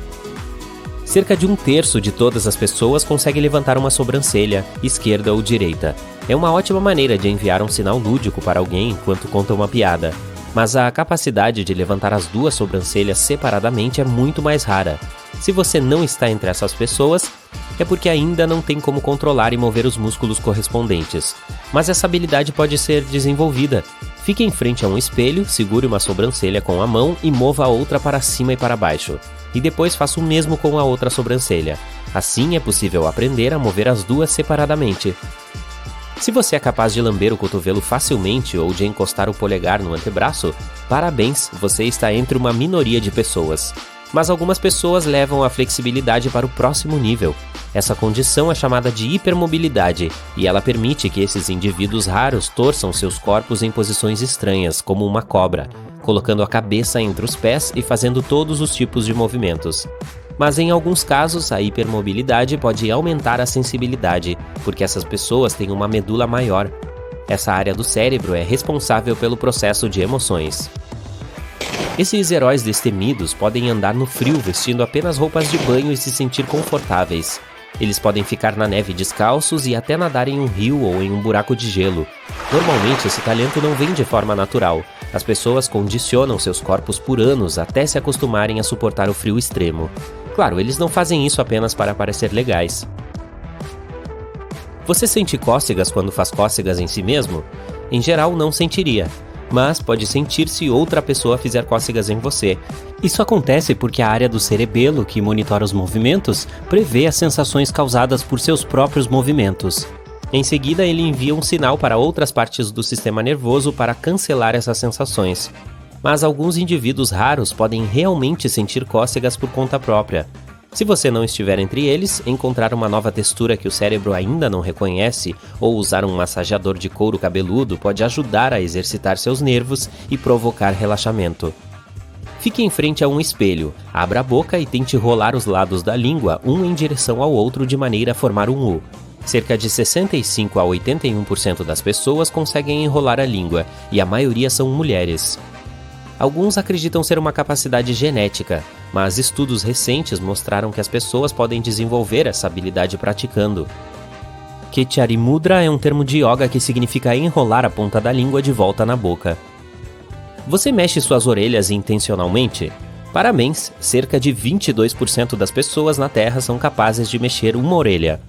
Cerca de 1/3 de todas as pessoas consegue levantar uma sobrancelha, esquerda ou direita. É uma ótima maneira de enviar um sinal lúdico para alguém enquanto conta uma piada. Mas a capacidade de levantar as 2 sobrancelhas separadamente é muito mais rara. Se você não está entre essas pessoas, é porque ainda não tem como controlar e mover os músculos correspondentes. Mas essa habilidade pode ser desenvolvida. Fique em frente a um espelho, segure uma sobrancelha com a mão e mova a outra para cima e para baixo. E depois faça o mesmo com a outra sobrancelha. Assim é possível aprender a mover as 2 separadamente. Se você é capaz de lamber o cotovelo facilmente ou de encostar o polegar no antebraço, parabéns, você está entre uma minoria de pessoas. Mas algumas pessoas levam a flexibilidade para o próximo nível. Essa condição é chamada de hipermobilidade, e ela permite que esses indivíduos raros torçam seus corpos em posições estranhas, como uma cobra, colocando a cabeça entre os pés e fazendo todos os tipos de movimentos. Mas em alguns casos, a hipermobilidade pode aumentar a sensibilidade, porque essas pessoas têm uma medula maior. Essa área do cérebro é responsável pelo processo de emoções. Esses heróis destemidos podem andar no frio vestindo apenas roupas de banho e se sentir confortáveis. Eles podem ficar na neve descalços e até nadar em um rio ou em um buraco de gelo. Normalmente, esse talento não vem de forma natural. As pessoas condicionam seus corpos por anos até se acostumarem a suportar o frio extremo. Claro, eles não fazem isso apenas para parecer legais. Você sente cócegas quando faz cócegas em si mesmo? Em geral, não sentiria, mas pode sentir se outra pessoa fizer cócegas em você. Isso acontece porque a área do cerebelo, que monitora os movimentos, prevê as sensações causadas por seus próprios movimentos. Em seguida, ele envia um sinal para outras partes do sistema nervoso para cancelar essas sensações. Mas alguns indivíduos raros podem realmente sentir cócegas por conta própria. Se você não estiver entre eles, encontrar uma nova textura que o cérebro ainda não reconhece ou usar um massageador de couro cabeludo pode ajudar a exercitar seus nervos e provocar relaxamento. Fique em frente a um espelho, abra a boca e tente rolar os lados da língua um em direção ao outro de maneira a formar um U. Cerca de 65 a 81% das pessoas conseguem enrolar a língua, e a maioria são mulheres. Alguns acreditam ser uma capacidade genética, mas estudos recentes mostraram que as pessoas podem desenvolver essa habilidade praticando. Ketchari Mudra é um termo de yoga que significa enrolar a ponta da língua de volta na boca. Você mexe suas orelhas intencionalmente? Parabéns, cerca de 22% das pessoas na Terra são capazes de mexer uma orelha.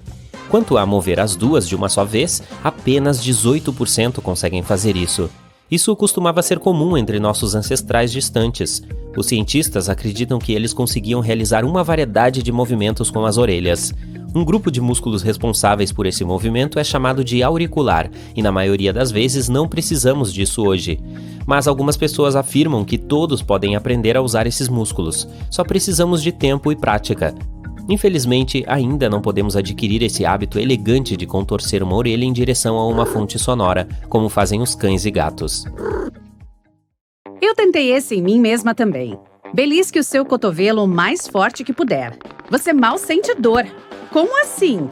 Quanto a mover as duas de uma só vez, apenas 18% conseguem fazer isso. Isso costumava ser comum entre nossos ancestrais distantes. Os cientistas acreditam que eles conseguiam realizar uma variedade de movimentos com as orelhas. Um grupo de músculos responsáveis por esse movimento é chamado de auricular, e na maioria das vezes não precisamos disso hoje. Mas algumas pessoas afirmam que todos podem aprender a usar esses músculos. Só precisamos de tempo e prática. Infelizmente, ainda não podemos adquirir esse hábito elegante de contorcer uma orelha em direção a uma fonte sonora, como fazem os cães e gatos. Eu tentei esse em mim mesma também. Belisque o seu cotovelo o mais forte que puder. Você mal sente dor. Como assim?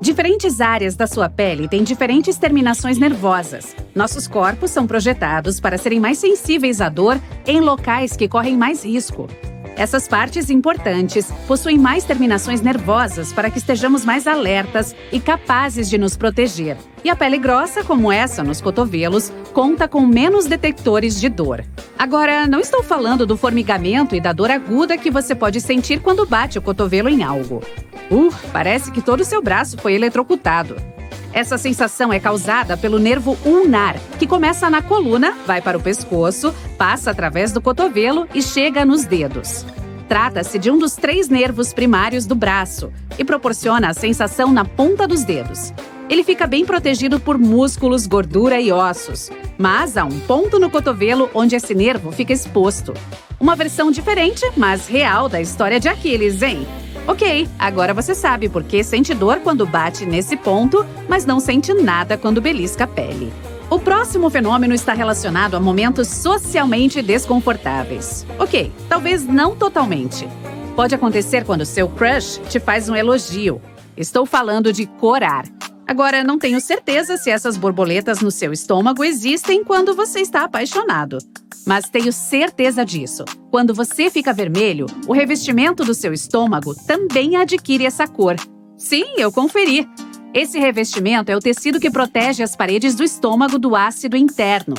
Diferentes áreas da sua pele têm diferentes terminações nervosas. Nossos corpos são projetados para serem mais sensíveis à dor em locais que correm mais risco. Essas partes importantes possuem mais terminações nervosas para que estejamos mais alertas e capazes de nos proteger. E a pele grossa, como essa nos cotovelos, conta com menos detectores de dor. Agora, não estou falando do formigamento e da dor aguda que você pode sentir quando bate o cotovelo em algo. Parece que todo o seu braço foi eletrocutado. Essa sensação é causada pelo nervo ulnar, que começa na coluna, vai para o pescoço, passa através do cotovelo e chega nos dedos. Trata-se de um dos 3 nervos primários do braço e proporciona a sensação na ponta dos dedos. Ele fica bem protegido por músculos, gordura e ossos, mas há um ponto no cotovelo onde esse nervo fica exposto. Uma versão diferente, mas real da história de Aquiles, hein? Ok, agora você sabe por que sente dor quando bate nesse ponto, mas não sente nada quando belisca a pele. O próximo fenômeno está relacionado a momentos socialmente desconfortáveis. Ok, talvez não totalmente. Pode acontecer quando seu crush te faz um elogio. Estou falando de corar. Agora, não tenho certeza se essas borboletas no seu estômago existem quando você está apaixonado. Mas tenho certeza disso. Quando você fica vermelho, o revestimento do seu estômago também adquire essa cor. Sim, eu conferi. Esse revestimento é o tecido que protege as paredes do estômago do ácido interno.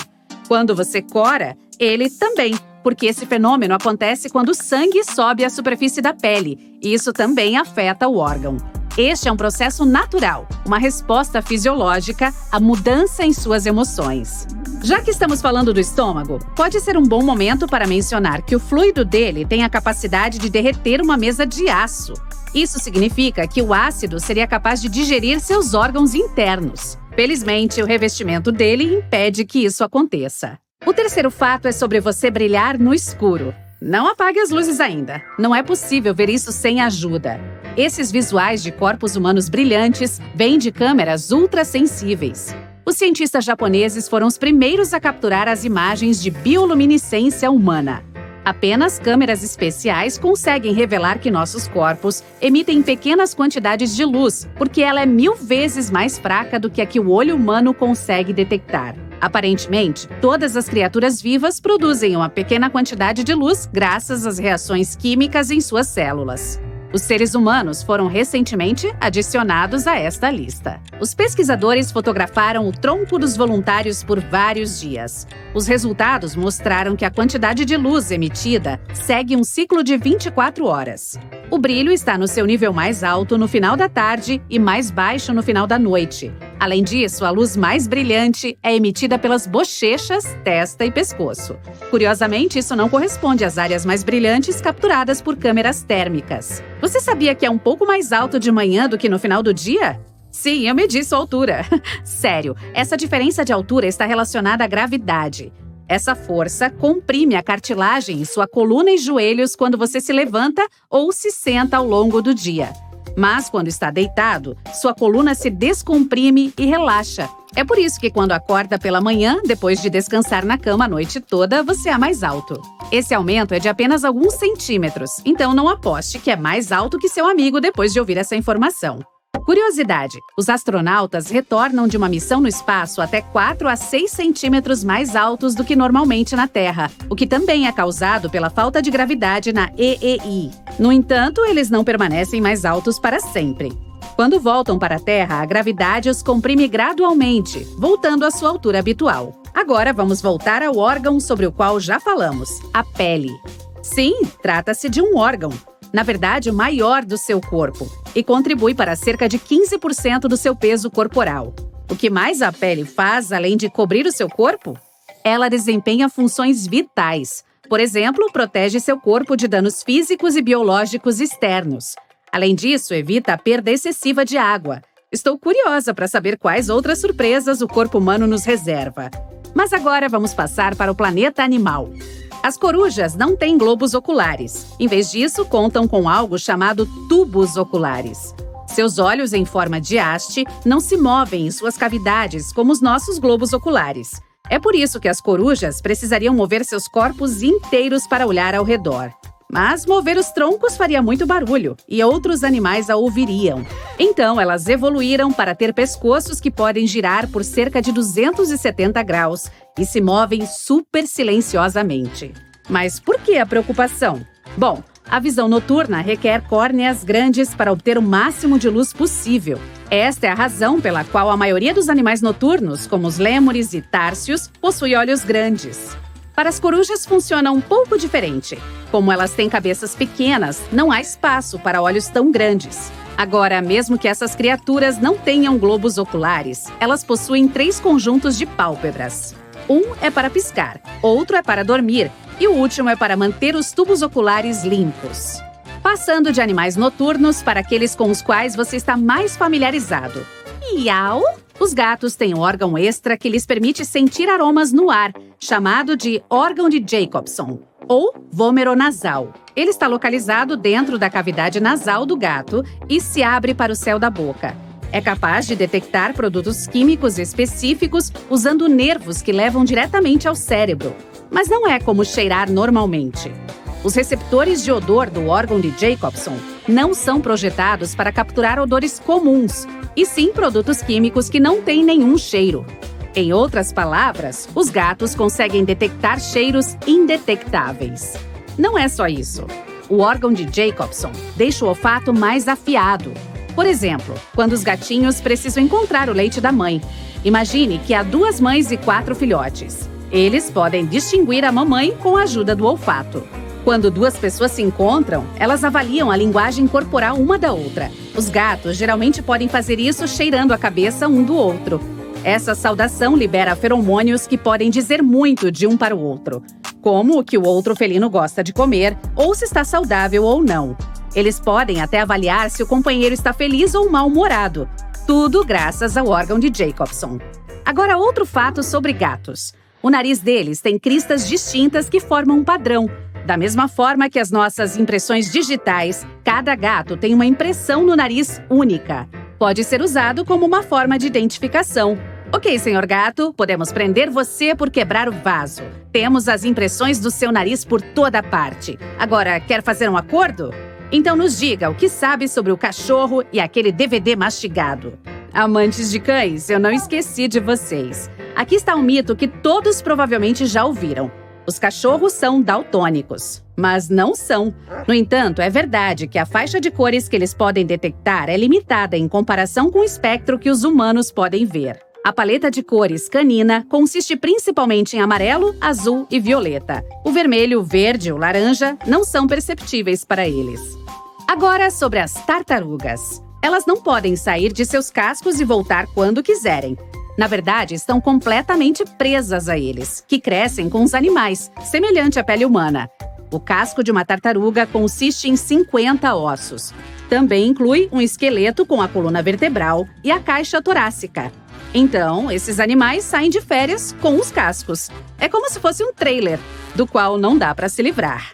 Quando você cora, ele também, porque esse fenômeno acontece quando o sangue sobe à superfície da pele, e isso também afeta o órgão. Este é um processo natural, uma resposta fisiológica à mudança em suas emoções. Já que estamos falando do estômago, pode ser um bom momento para mencionar que o fluido dele tem a capacidade de derreter uma mesa de aço. Isso significa que o ácido seria capaz de digerir seus órgãos internos. Felizmente, o revestimento dele impede que isso aconteça. O terceiro fato é sobre você brilhar no escuro. Não apague as luzes ainda. Não é possível ver isso sem ajuda. Esses visuais de corpos humanos brilhantes vêm de câmeras ultrassensíveis. Os cientistas japoneses foram os primeiros a capturar as imagens de bioluminescência humana. Apenas câmeras especiais conseguem revelar que nossos corpos emitem pequenas quantidades de luz, porque ela é 1000 vezes mais fraca do que a que o olho humano consegue detectar. Aparentemente, todas as criaturas vivas produzem uma pequena quantidade de luz graças às reações químicas em suas células. Os seres humanos foram recentemente adicionados a esta lista. Os pesquisadores fotografaram o tronco dos voluntários por vários dias. Os resultados mostraram que a quantidade de luz emitida segue um ciclo de 24 horas. O brilho está no seu nível mais alto no final da tarde e mais baixo no final da noite. Além disso, a luz mais brilhante é emitida pelas bochechas, testa e pescoço. Curiosamente, isso não corresponde às áreas mais brilhantes capturadas por câmeras térmicas. Você sabia que é um pouco mais alto de manhã do que no final do dia? Sim, eu medi sua altura. Sério, essa diferença de altura está relacionada à gravidade. Essa força comprime a cartilagem em sua coluna e joelhos quando você se levanta ou se senta ao longo do dia. Mas, quando está deitado, sua coluna se descomprime e relaxa. É por isso que quando acorda pela manhã, depois de descansar na cama a noite toda, você é mais alto. Esse aumento é de apenas alguns centímetros, então não aposte que é mais alto que seu amigo depois de ouvir essa informação. Curiosidade: os astronautas retornam de uma missão no espaço até 4 a 6 centímetros mais altos do que normalmente na Terra, o que também é causado pela falta de gravidade na EEI. No entanto, eles não permanecem mais altos para sempre. Quando voltam para a Terra, a gravidade os comprime gradualmente, voltando à sua altura habitual. Agora vamos voltar ao órgão sobre o qual já falamos, a pele. Sim, trata-se de um órgão. Na verdade, o maior do seu corpo, e contribui para cerca de 15% do seu peso corporal. O que mais a pele faz, além de cobrir o seu corpo? Ela desempenha funções vitais. Por exemplo, protege seu corpo de danos físicos e biológicos externos. Além disso, evita a perda excessiva de água. Estou curiosa para saber quais outras surpresas o corpo humano nos reserva. Mas agora vamos passar para o planeta animal. As corujas não têm globos oculares. Em vez disso, contam com algo chamado tubos oculares. Seus olhos em forma de haste não se movem em suas cavidades como os nossos globos oculares. É por isso que as corujas precisariam mover seus corpos inteiros para olhar ao redor. Mas mover os troncos faria muito barulho e outros animais a ouviriam. Então, elas evoluíram para ter pescoços que podem girar por cerca de 270 graus e se movem super silenciosamente. Mas por que a preocupação? Bom, a visão noturna requer córneas grandes para obter o máximo de luz possível. Esta é a razão pela qual a maioria dos animais noturnos, como os lêmures e társios, possui olhos grandes. Para as corujas funciona um pouco diferente. Como elas têm cabeças pequenas, não há espaço para olhos tão grandes. Agora, mesmo que essas criaturas não tenham globos oculares, elas possuem 3 conjuntos de pálpebras. Um é para piscar, outro é para dormir e o último é para manter os tubos oculares limpos. Passando de animais noturnos para aqueles com os quais você está mais familiarizado. Miau! Os gatos têm um órgão extra que lhes permite sentir aromas no ar, chamado de órgão de Jacobson, ou vômero nasal. Ele está localizado dentro da cavidade nasal do gato e se abre para o céu da boca. É capaz de detectar produtos químicos específicos usando nervos que levam diretamente ao cérebro. Mas não é como cheirar normalmente. Os receptores de odor do órgão de Jacobson não são projetados para capturar odores comuns, e sim produtos químicos que não têm nenhum cheiro. Em outras palavras, os gatos conseguem detectar cheiros indetectáveis. Não é só isso. O órgão de Jacobson deixa o olfato mais afiado. Por exemplo, quando os gatinhos precisam encontrar o leite da mãe. Imagine que há 2 mães e 4 filhotes. Eles podem distinguir a mamãe com a ajuda do olfato. Quando 2 pessoas se encontram, elas avaliam a linguagem corporal uma da outra. Os gatos geralmente podem fazer isso cheirando a cabeça um do outro. Essa saudação libera feromônios que podem dizer muito de um para o outro, como o que o outro felino gosta de comer ou se está saudável ou não. Eles podem até avaliar se o companheiro está feliz ou mal-humorado. Tudo graças ao órgão de Jacobson. Agora, outro fato sobre gatos. O nariz deles tem cristas distintas que formam um padrão. Da mesma forma que as nossas impressões digitais, cada gato tem uma impressão no nariz única. Pode ser usado como uma forma de identificação. Ok, senhor gato, podemos prender você por quebrar o vaso. Temos as impressões do seu nariz por toda parte. Agora, quer fazer um acordo? Então nos diga o que sabe sobre o cachorro e aquele DVD mastigado. Amantes de cães, eu não esqueci de vocês. Aqui está um mito que todos provavelmente já ouviram. Os cachorros são daltônicos. mas não são. No entanto, é verdade que a faixa de cores que eles podem detectar é limitada em comparação com o espectro que os humanos podem ver. A paleta de cores canina consiste principalmente em amarelo, azul e violeta. O vermelho, o verde e o laranja não são perceptíveis para eles. Agora sobre as tartarugas. Elas não podem sair de seus cascos e voltar quando quiserem. Na verdade, estão completamente presas a eles, que crescem com os animais, semelhante à pele humana. O casco de uma tartaruga consiste em 50 ossos. Também inclui um esqueleto com a coluna vertebral e a caixa torácica. Então, esses animais saem de férias com os cascos. É como se fosse um trailer, do qual não dá para se livrar.